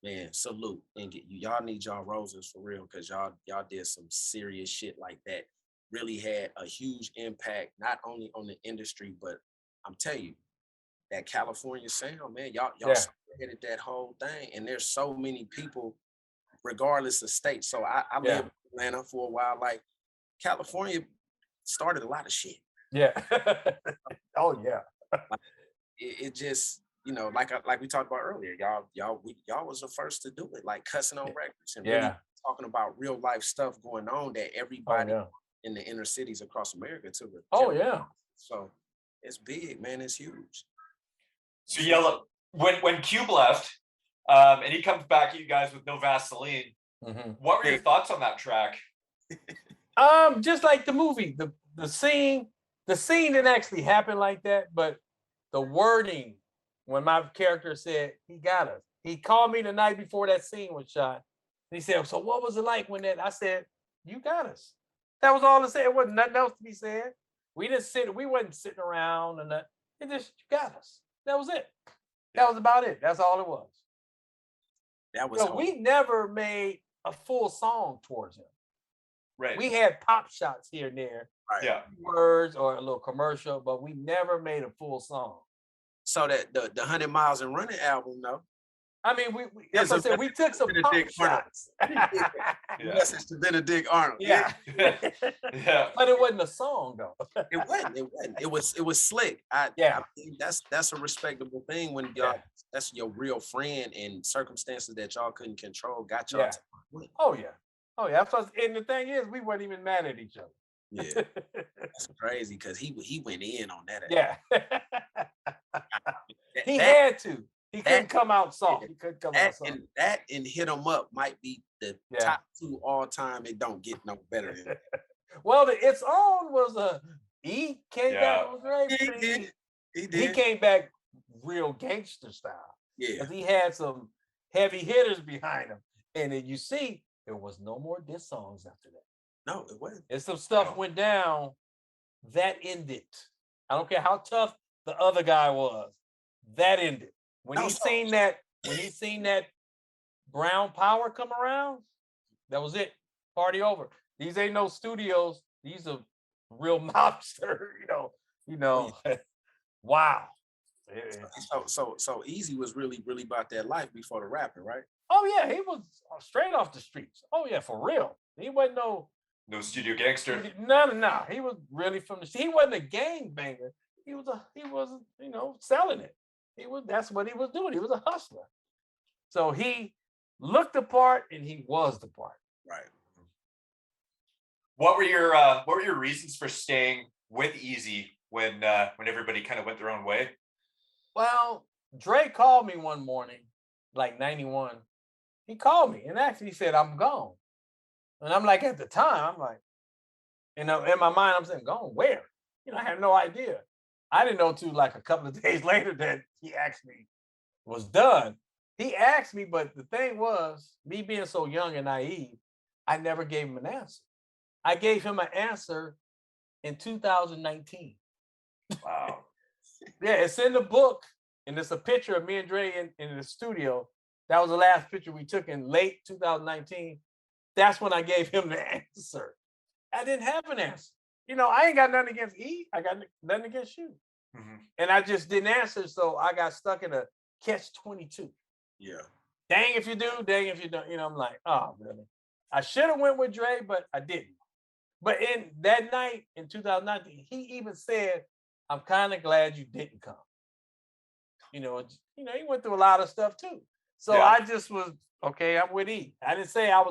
man, salute. And y'all need y'all roses for real, because y'all did some serious shit like that. Really had a huge impact, not only on the industry, but I'm telling you, that California sound, man, y'all spearheaded that whole thing. And there's so many people, regardless of state. So I lived in Atlanta for a while. Like California started a lot of shit. Yeah. Oh yeah. It just, like we talked about earlier, y'all was the first to do it, like cussing on records and really talking about real life stuff going on that everybody in the inner cities across America took. So it's big, man. It's huge. So Yella, when Cube left, and he comes back at you guys with No Vaseline, what were your thoughts on that track? Just like the movie, the scene didn't actually happen like that, but the wording, when my character said, he got us. He called me the night before that scene was shot. And he said, so what was it like when that? I said, you got us. That was all to say. It wasn't nothing else to be said. We wasn't sitting around and that. It just, you got us. That was it. That was about it. That's all it was. That was we never made a full song towards him. Right. We had pop shots here and there. Right. Yeah. Words or a little commercial, but we never made a full song. So that the 100 Miles and Running album, though. I mean, as I said, we took some pop shots. Message to Benedict Arnold. Yeah. But it wasn't a song though. It wasn't. It was slick. I think that's a respectable thing when y'all that's your real friend and circumstances that y'all couldn't control got y'all. Oh yeah. And the thing is, we weren't even mad at each other. Yeah. That's crazy because he went in on that. Yeah. He had to. He couldn't come out soft. He couldn't come out soft. And that and Hit 'Em Up might be the top 2 all time. It don't get no better than that. Well, the It's On was he came back was great. He did. He came back real gangster style. Yeah. Because he had some heavy hitters behind him. And then you see, there was no more diss songs after that. No, it wasn't. And some stuff went down. That ended. I don't care how tough the other guy was. That ended. When he seen that brown power come around, that was it. Party over. These ain't no studios. These are real mobster, Wow. So Easy was really about that life before the rapping, right? Oh yeah, he was straight off the streets. Oh yeah, for real. He wasn't no studio gangster. No. He was really from the. He wasn't a gang banger. He wasn't, selling it. That's what he was doing. He was a hustler. So he looked the part and he was the part. Right. What were your reasons for staying with Easy when everybody kind of went their own way? Well, Dre called me one morning, like 91. He called me and actually said, I'm gone. And I'm like, at the time, I'm like, in my mind, I'm saying, gone where? I had no idea. I didn't know till like a couple of days later that he actually was done. He asked me, but the thing was, me being so young and naive, I never gave him an answer. I gave him an answer in 2019. Wow. Yeah, it's in the book, and it's a picture of me and Dre in the studio. That was the last picture we took in late 2019. That's when I gave him the answer. I didn't have an answer. I ain't got nothing against E. I got nothing against you. And I just didn't answer, so I got stuck in a catch-22. Yeah. Dang if you do, dang if you don't. You know, I'm like, oh, really? I should have went with Dre, but I didn't. But in that night in 2019, he even said, I'm kind of glad you didn't come. You know, he went through a lot of stuff too. So I just was, okay, I'm with E. I didn't say I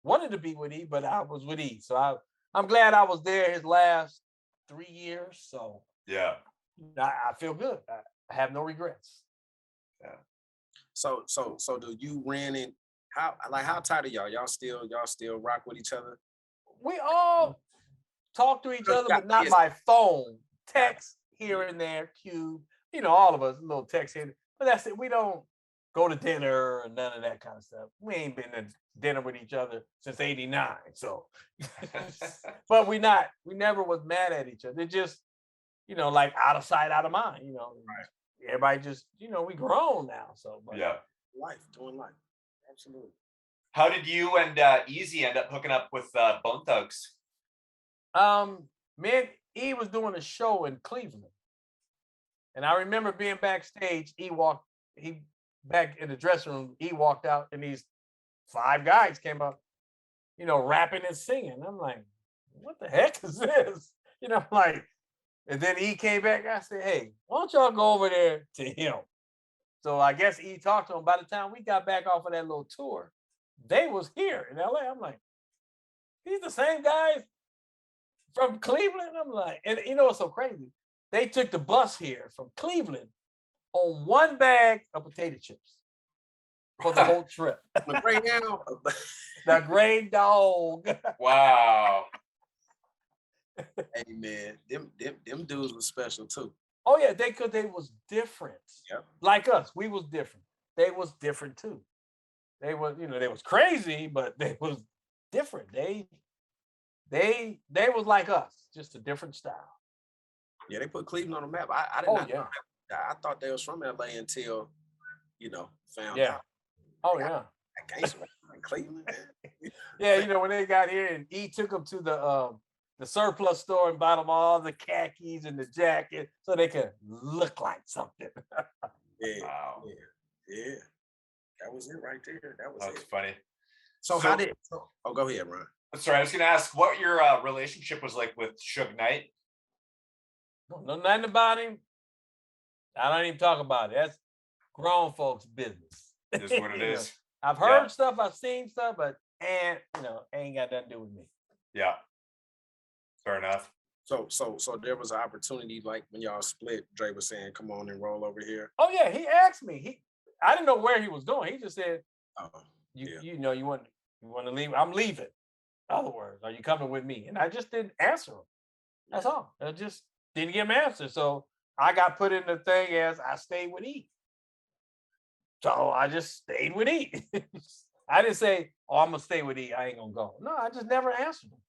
wanted to be with E, but I was with E. So I'm glad I was there his last 3 years. So yeah, I feel good. I have no regrets. Yeah. So do you rent it? How tight are y'all? Y'all still rock with each other? We all talk to each other, but not by phone. Text here and there, Cube. You know, all of us, a little text here. But that's it. We don't go to dinner or none of that kind of stuff. We ain't been to dinner with each other since '89. So, but we never was mad at each other. It just, like out of sight, out of mind. Right. Everybody just, we grown now. So, but doing life. Absolutely. How did you and Easy end up hooking up with Bone Thugs? Me and E was doing a show in Cleveland. And I remember being backstage, he back in the dressing room, he walked out and these 5 guys came up, rapping and singing. I'm like, what the heck is this? And then E came back. I said, hey, why don't y'all go over there to him? So I guess E talked to him. By the time we got back off of that little tour, they was here in LA. I'm like, these the same guys from Cleveland? I'm like, and what's so crazy? They took the bus here from Cleveland on 1 bag of potato chips for the whole trip. The Greyhound. The Grey Dog. Wow. Hey man, them dudes were special too. Oh yeah, they was different. Yep. Like us, we was different. They was different too. They was, they was crazy, but they was different. They was like us, just a different style. Yeah, they put Cleveland on the map. I did not know that. I thought they was from LA until, found out. Oh yeah. I gangster in Cleveland. Yeah, when they got here and E took them to the surplus store and bought them all the khakis and the jacket so they could look like something. Yeah. Wow. Yeah. That was it right there. That's funny. So go ahead, Ron. Sorry, I was gonna ask what your relationship was like with Suge Knight. Don't know nothing about him. I don't even talk about it. That's grown folks' business. It is what it is. I've heard stuff, I've seen stuff, but ain't got nothing to do with me. Yeah. Fair enough. So there was an opportunity, like when y'all split, Dre was saying, come on and roll over here. Oh yeah, he asked me. I didn't know where he was going. He just said, you want to leave? I'm leaving. In other words, are you coming with me? And I just didn't answer him. That's all. I just didn't give him an answer. So I got put in the thing as I stayed with E. So I just stayed with E. I didn't say, oh, I'm gonna stay with E. I ain't gonna go. No, I just never answered him.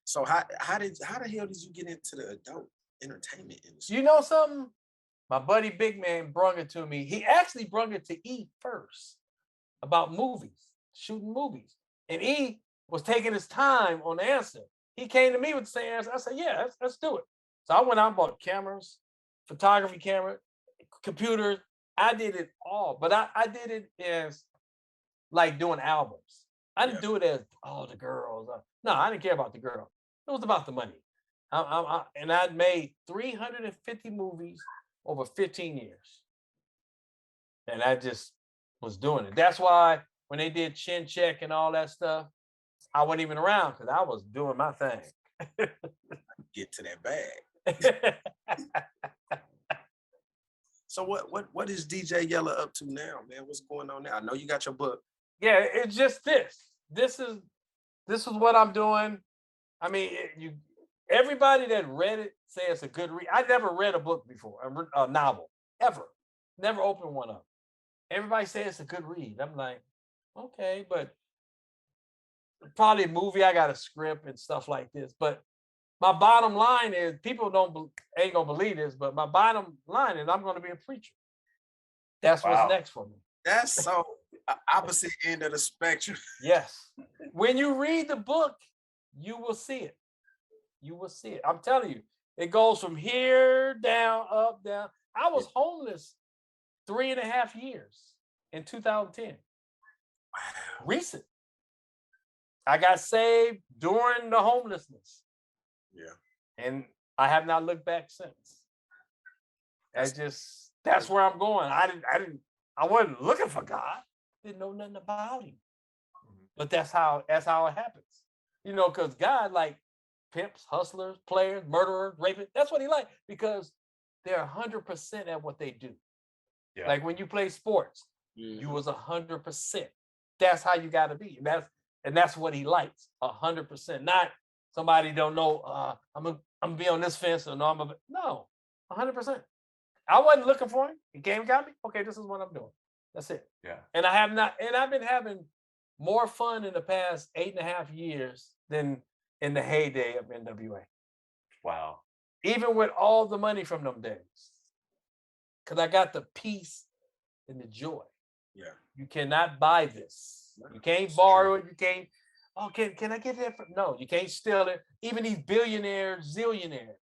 So how the hell did you get into the adult entertainment industry? You know something? My buddy Big Man brung it to me. He actually brung it to E first about movies, shooting movies. And E was taking his time on the answer. He came to me with the same answer. I said, yeah, let's do it. So I went out and bought cameras, photography camera, computers. I did it all, but I did it as like doing albums. I didn't do it as, the girls. No, I didn't care about the girl. It was about the money. And I'd made 350 movies over 15 years. And I just was doing it. That's why when they did Chin Check and all that stuff, I wasn't even around because I was doing my thing. Get to that bag. So what is DJ Yella up to now, man? What's going on now? I know you got your book. Yeah, it's just this. This is what I'm doing. I mean, everybody that read it say it's a good read. I never read a book before, a novel, ever. Never opened one up. Everybody says it's a good read. I'm like, okay, but probably a movie. I got a script and stuff like this. But my bottom line is, people ain't gonna believe this, but my bottom line is I'm gonna be a preacher. That's what's next for me. That's so opposite end of the spectrum. Yes. When you read the book, you will see it. You will see it. I'm telling you, It goes from here down, up, down. I was homeless 3.5 years in 2010. Wow. Recent. I got saved during the homelessness. Yeah. And I have not looked back since. That's where I'm going. I wasn't looking for God. Didn't know nothing about him. But that's how it happens. You know, because God like pimps, hustlers, players, murderers, rapists. That's what he like, because they're 100% at what they do. Yeah. Like when you play sports, you was 100%. That's how you got to be. And that's what he likes, 100%. Not somebody don't know. I'm gonna be on this fence, or no, 100%. I wasn't looking for him. He came and got me. Okay, this is what I'm doing. That's it. Yeah. And I've been having more fun in the past 8.5 years than in the heyday of N.W.A. Wow. Even with all the money from them days. Because I got the peace and the joy. Yeah. You cannot buy this. You can't borrow it. You can't, can I get that? No, you can't steal it. Even these billionaires, zillionaires,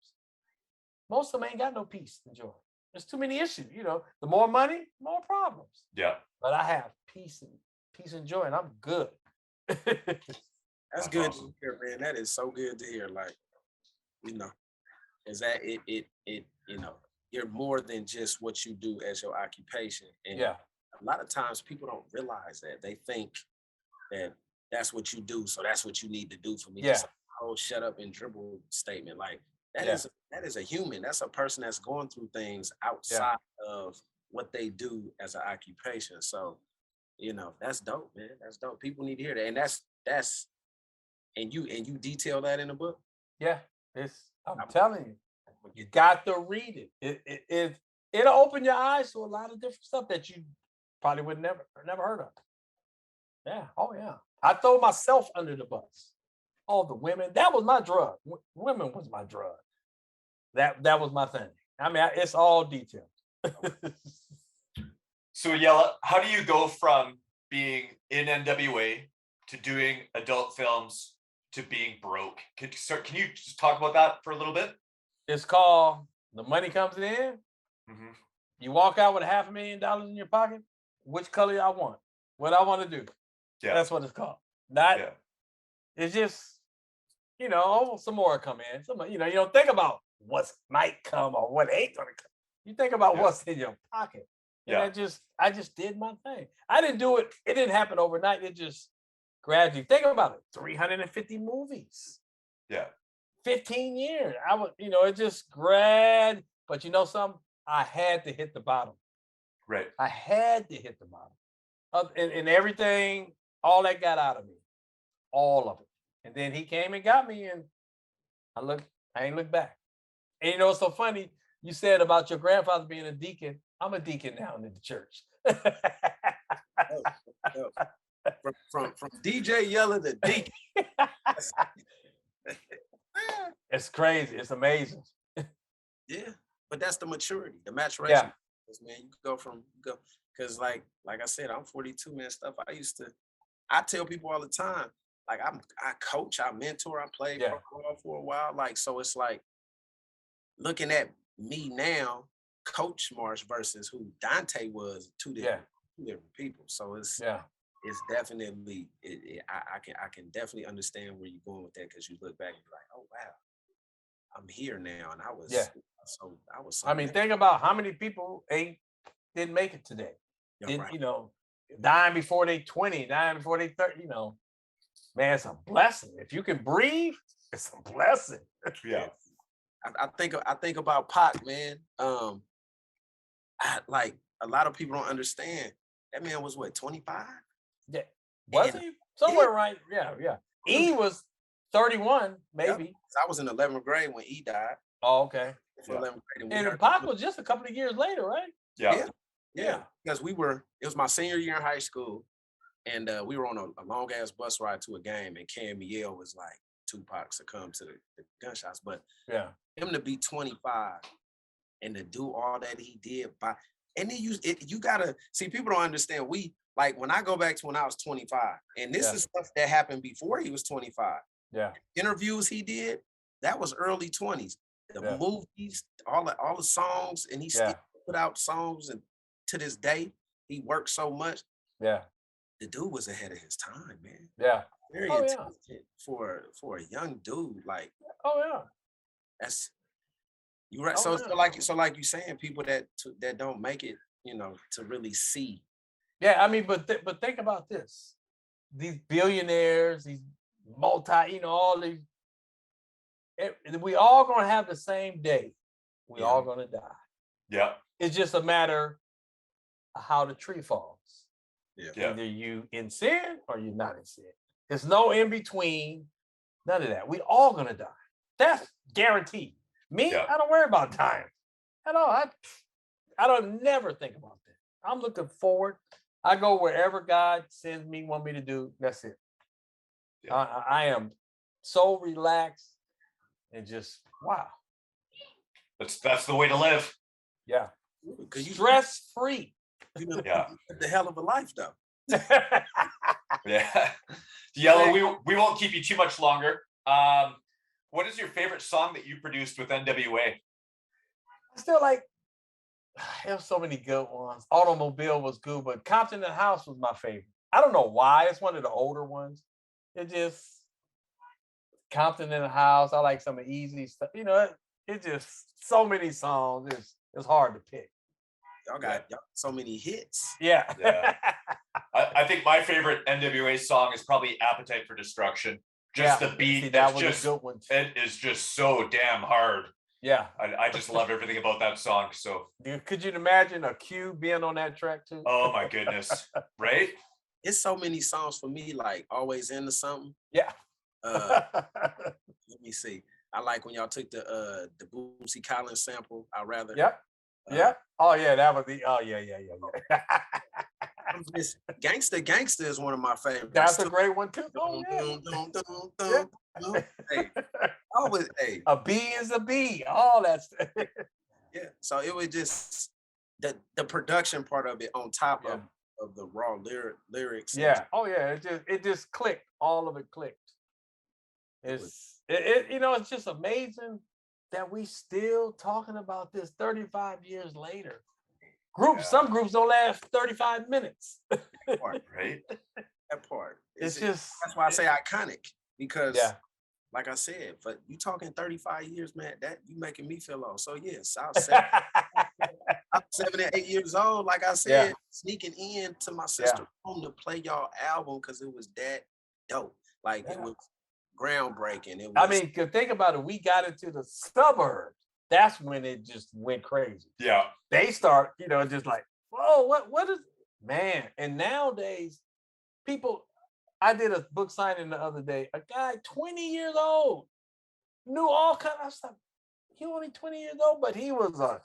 most of them ain't got no peace and joy. There's too many issues. You know, the more money, more problems. Yeah. But I have peace and joy, and I'm good. That's good to hear, man. That is so good to hear. Like, you know, is that it you know, you're more than just what you do as your occupation. And Yeah. a lot of times people don't realize that. They think that that's what you do, so that's what you need to do for me. Yeah. Just a whole shut up and dribble statement. Like that is a human. That's a person that's going through things outside of what they do as an occupation. So, you know, that's dope, man. That's dope. People need to hear that. And that's and you detail that in the book. Yeah, I'm telling you, you got to read it. It'll open your eyes to a lot of different stuff that you probably would never heard of. Yeah. Oh yeah. I throw myself under the bus. All the women. That was my drug. Women was my drug. That was my thing. I mean, it's all detailed. So Yella, how do you go from being in N.W.A. to doing adult films to being broke? Can you just talk about that for a little bit? It's called The Money Comes In. Mm-hmm. You walk out with $500,000 in your pocket. Which color I want? What I want to do. Yeah. That's what it's called. It's just, you know, some more come in. You know, you don't think about what might come or what ain't gonna come. You think about what's in your pocket. And I just did my thing. I didn't do it. It didn't happen overnight. It just gradually. Think about it. 350 movies. Yeah. 15 years. It just but you know something? I had to hit the bottom. Right. I had to hit the bottom. And everything, all that got out of me. All of it. And then he came and got me, and I ain't looked back. And you know what's so funny? You said about your grandfather being a deacon. I'm a deacon now in the church. From DJ Yella to deacon. It's crazy. It's amazing. Yeah, but that's the maturity, the maturation. Yeah. Man, you go because like I said, I'm 42, man. Stuff I tell people all the time. Like I coach, I mentor, I played football for a while. Like, so it's like looking at me now, Coach Marsh versus who Dante was, two different people. So it's definitely I can definitely understand where you're going with that, because you look back and be like, oh wow, I'm here now, and I was. I mean, think about how many people didn't make it today. You know, dying before they 20, dying before they 30. You know, man, it's a blessing. If you can breathe, it's a blessing. Yeah. I think about Pac, man. Like a lot of people don't understand. That man was what, 25? Yeah. Was he? Somewhere right. Yeah. E was 31, maybe. Yep. I was in 11th grade when E died. Oh, okay. And Pac was just a couple of years later, right? Yeah. Because it was my senior year in high school, and we were on a long ass bus ride to a game, and Cam Yell was like, Tupac succumbed to the gunshots. But him to be 25 and to do all that he did and then you gotta see, people don't understand. Like when I go back to when I was 25, and this is stuff that happened before he was 25. Yeah. Interviews he did, that was early 20s. the movies, all the songs, and he still put out songs, and to this day, he worked so much. Yeah. The dude was ahead of his time, man. Yeah. Very intelligent for a young dude. Like, that's you right. So like you saying, people that don't make it, to really see. Yeah, I mean, but think about this: these billionaires, these multi, all these. We all gonna have the same day. We all gonna die. Yeah. It's just a matter of how the tree falls. Yeah. Either you in sin or you're not in sin. There's no in between. None of that. We all gonna die. That's guaranteed. Me, I don't worry about dying at all. I don't never think about that. I'm looking forward. I go wherever God sends me, want me to do. That's it. Yeah. I am so relaxed and just wow. That's the way to live. Yeah. Stress free. Yeah. The hell of a life though. Yeah. Yella, we won't keep you too much longer. What is your favorite song that you produced with N.W.A? Still like, there's so many good ones. Automobile was good, but Compton in the House was my favorite. I don't know why. It's one of the older ones. It just Compton in the House. I like some of the easy stuff. It just so many songs. It's hard to pick. Y'all got so many hits. Yeah. I think my favorite N.W.A song is probably Appetite for Destruction. Just the beat. See, that was a good one too. It is just so damn hard. Yeah. I just love everything about that song. So could you imagine a Q being on that track too? Oh my goodness. Right? It's so many songs for me, like Always Into Something. Yeah. Let me see. I like when y'all took the Bootsy Collins sample. I'd rather. Yep. Oh yeah, that was the. Oh yeah. Gangsta is one of my favorites. That's a great one too. Oh yeah. Hey, always. Hey, a B is a B. All that stuff. Yeah. So it was just the production part of it on top of the raw lyrics. Yeah. Oh yeah. It just clicked. All of it clicked. It's just amazing that we still talking about this 35 years later. Some groups don't last 35 minutes. That part, right? That part. That's why I say iconic, because like I said, but you talking 35 years, man, that you making me feel old. So yes, I'm 7 and 8 years old. Like I said, sneaking in to my sister's home to play y'all album because it was that dope. Like it was groundbreaking. I mean, think about it. We got into the suburbs. That's when it just went crazy. Yeah. They start, just like, whoa, what is, man? And nowadays, people, I did a book signing the other day. A guy, 20 years old, knew all kinds of stuff. He only 20 years old, but he was a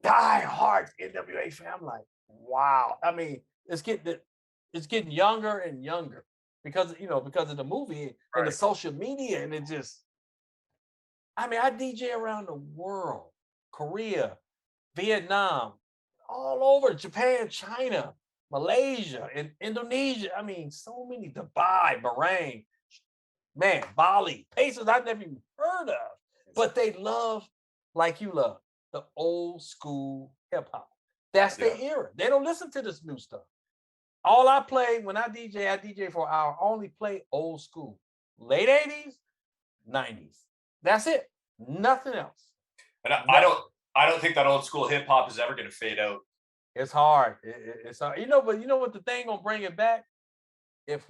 die-hard N.W.A fan. I'm like, wow. I mean, it's getting younger and younger because of the movie and the social media, and it just. I mean, I DJ around the world, Korea, Vietnam, all over, Japan, China, Malaysia, and Indonesia. I mean, so many, Dubai, Bahrain, man, Bali, places I've never even heard of. But they love, like you love, the old school hip hop. That's their era. They don't listen to this new stuff. All I play, when I DJ for an hour, only play old school. Late 80s, 90s. That's it. Nothing else. And I don't think that old school hip hop is ever going to fade out. It's hard. It's hard. But you know what the thing gonna bring it back? If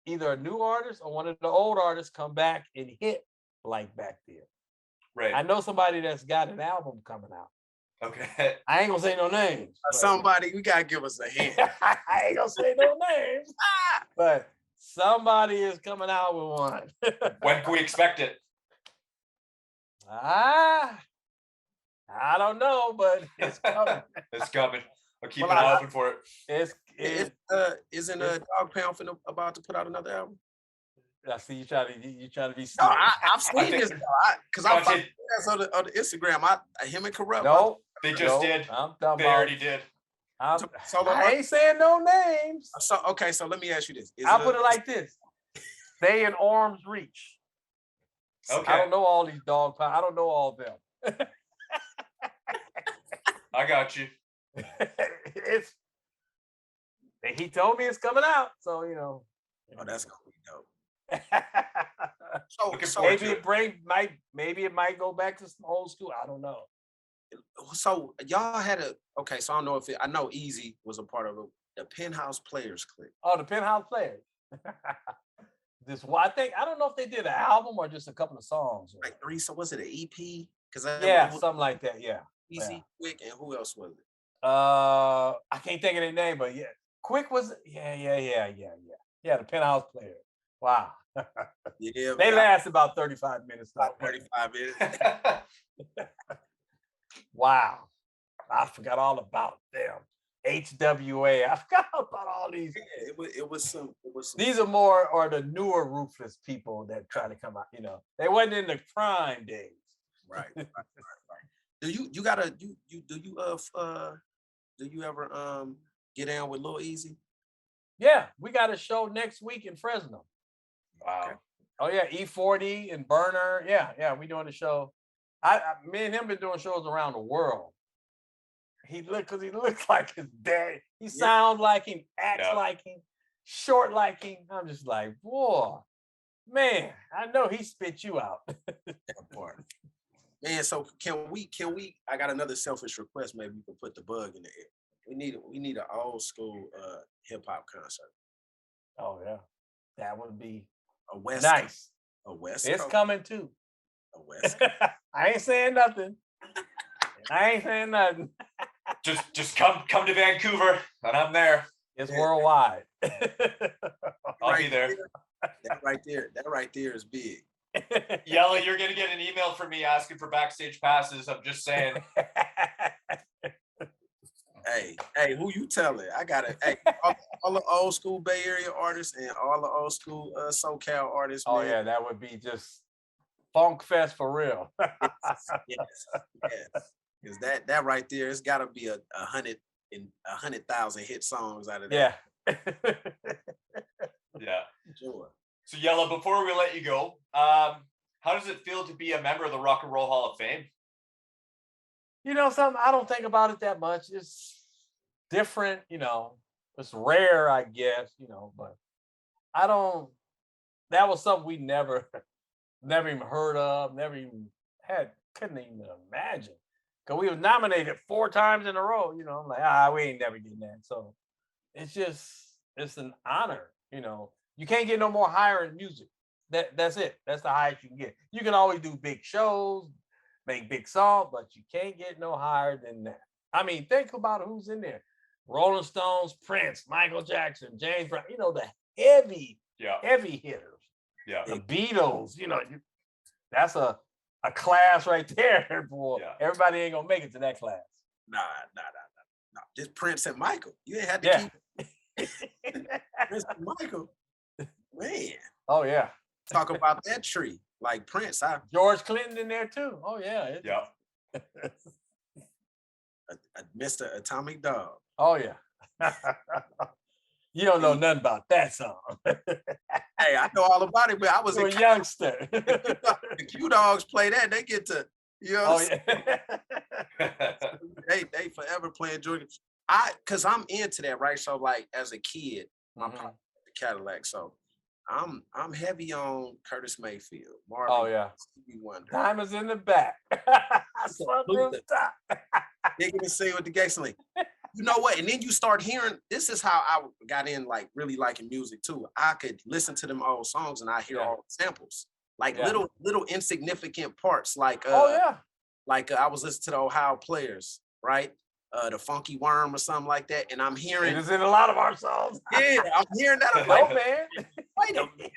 either a new artist or one of the old artists come back and hit like back then. Right. I know somebody that's got an album coming out. Okay. I ain't gonna say no names. Somebody, we gotta give us a hint. I ain't gonna say no names. But somebody is coming out with one. When can we expect it? I don't know, but it's coming. It's coming. I'll keep an eye open for it. Isn't Dog Pound about to put out another album? I see you trying to be. No, I've seen this because I followed on the Instagram. Him and Corrupt. No, they just did. They already did. I ain't saying no names. So let me ask you this. I'll put it like this: they in arm's reach. Okay. I don't know all these dog pound. I don't know all of them. I got you. It's he told me it's coming out, so you know. Oh, that's gonna be dope. Looking So forward maybe to it. maybe it might go back to some old school. I don't know. so y'all had okay. So I don't know if I know Easy was a part of the Penthouse Players clique. Oh, the Penthouse Players. I don't know if they did an album or just a couple of songs. Like 3. So was it an EP? Because Yeah, something like that. Yeah. Easy, Quick, and who else was it? I can't think of their name, but yeah, Quick was yeah. The Penthouse Players. Wow. Yeah, They last about 35 minutes. Though. about 35 minutes. Wow. I forgot all about them. N.W.A. I forgot about all these. Yeah, it was some. These are more or the newer ruthless people that try to come out. You know, they wasn't in the prime days. Right. Do you gotta do you ever get down with Lil Easy? Yeah, we got a show next week in Fresno. Wow. Okay. Oh yeah, E40 and Burner. Yeah, we doing the show. Me and him been doing shows around the world. He looks like his dad. He sounds like him, acts like him, short like him. I'm just like, boy, man, I know he spit you out. That part. Man, so can we? I got another selfish request. Maybe we can put the bug in the air. We need an old school hip hop concert. Oh yeah, that would be A West nice. Coast, a West It's Coast, coming too. a West. I ain't saying nothing. Just come to Vancouver and I'm there. It's worldwide. I'll be there. That right there is big. Yella, you're gonna get an email from me asking for backstage passes. I'm just saying. Hey, who you telling? I got it. Hey, all the old school Bay Area artists and all the old school SoCal artists. Oh man. yeah, that would be just funk fest for real. Yes. Because that right there, it's got to be 100,000 hit songs out of that. Yeah. Yeah. Sure. So Yella, before we let you go, how does it feel to be a member of the Rock and Roll Hall of Fame? You know something, I don't think about it that much. It's different, you know. It's rare, I guess, you know, but that was something we never even heard of, never even couldn't even imagine. Because we were nominated 4 times in a row, you know. I'm like, we ain't never getting that. So it's an honor, you know. You can't get no more higher in music. That's it. That's the highest you can get. You can always do big shows, make big songs, but you can't get no higher than that. I mean, think about who's in there. Rolling Stones, Prince, Michael Jackson, James Brown, you know, the heavy hitters. Yeah. The Beatles, you know, that's a class right there, boy. Yeah. Everybody ain't gonna make it to that class. Nah. Just Prince and Michael. You ain't had to keep Prince and Michael. Man. Oh yeah. Talk about that tree. Like Prince, George Clinton in there too. Oh yeah. Yeah. Mr. Atomic Dog. Oh yeah. You don't know nothing about that song. Hey, I know all about it, but I was a youngster. The Q Dogs play that. They get to, you know. Oh yeah. they forever playing Jordan. Cause I'm into that, right? So like as a kid, my pop had the Cadillac. So I'm heavy on Curtis Mayfield. Marvin, oh yeah. Stevie Wonder. Diamonds in the back. Digging the scene with the Gangsta Link. You know what? And then you start hearing, this is how I got in like really liking music too. I could listen to them old songs and I hear all the samples. Like little insignificant parts. Like like I was listening to the Ohio Players, right? The Funky Worm or something like that. And I'm hearing it's in a lot of our songs. Yeah, I'm hearing that. I'm like, man, wait a minute.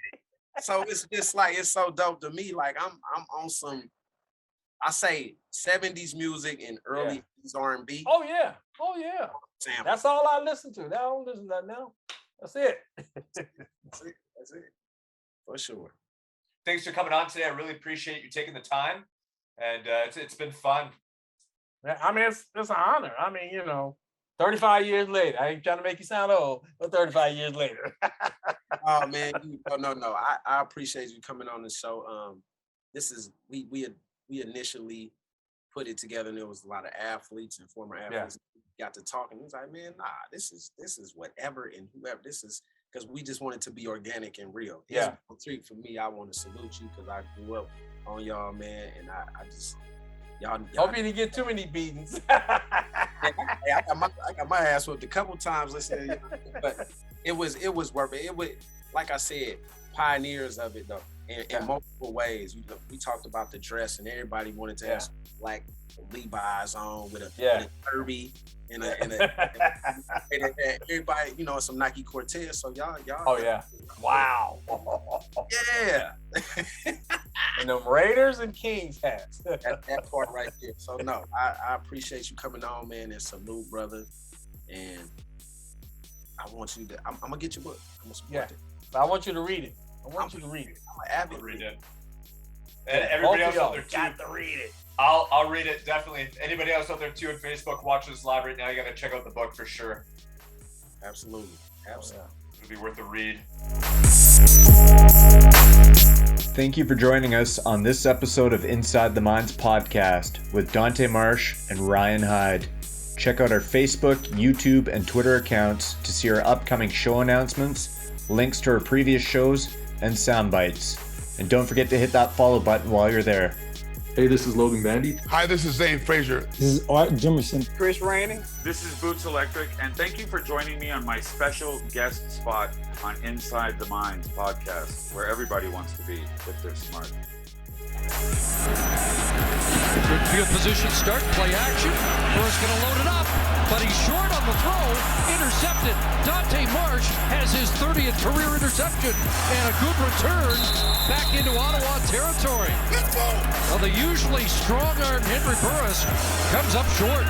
So it's just like it's so dope to me. Like I'm on some, I say 70s music and early R&B. Oh yeah. Sample. That's all I listen to. I don't listen to that now. That's it. That's it. For sure. Thanks for coming on today. I really appreciate you taking the time. And it's been fun. I mean, it's an honor. I mean, you know, 35 years later. I ain't trying to make you sound old, but 35 years later. Oh man, no. I appreciate you coming on the show. we initially put it together, and there was a lot of athletes and former athletes got to talking. It was like, man, nah, this is whatever and whoever. This is because we just want it to be organic and real. Yeah. It's a treat for me. I want to salute you because I grew up on y'all, man, and I just y'all Hope you didn't get too many beatings. I got my ass whooped a couple times listening to you, but it was worth it. It was, like I said, pioneers of it though, in multiple ways. We talked about the dress, and everybody wanted to have some black Levi's on with a derby and everybody, some Nike Cortez. So y'all. Oh yeah! Wow. Yeah. And them Raiders and Kings hats. that part right there. So no, I appreciate you coming on, man, and salute, brother. And I want you to. I'm gonna get your book. I'm gonna support it. I want you to read it. I'm an avid read it. And everybody else out there too. Got to read it. I'll read it definitely. If anybody else out there too on Facebook watching this live right now, you gotta check out the book for sure. Absolutely. It'll be worth a read. Thank you for joining us on this episode of Inside the Minds podcast with Dante Marsh and Ryan Hyde. Check out our Facebook, YouTube, and Twitter accounts to see our upcoming show announcements, links to our previous shows, and sound bites. And don't forget to hit that follow button while you're there. Hey, this is Logan Bandy. Hi, this is Zane Frazier. This is Art Jimerson. Chris Rainey. This is Boots Electric, and thank you for joining me on my special guest spot on Inside the Minds podcast, where everybody wants to be if they're smart. Good field position start, play action. Burr's going to load it up, but he's short on the throw. Intercepted. Dante Marsh has his 30th career interception and a good return back into Ottawa territory. Well, the usually strong-armed Henry Burris comes up short.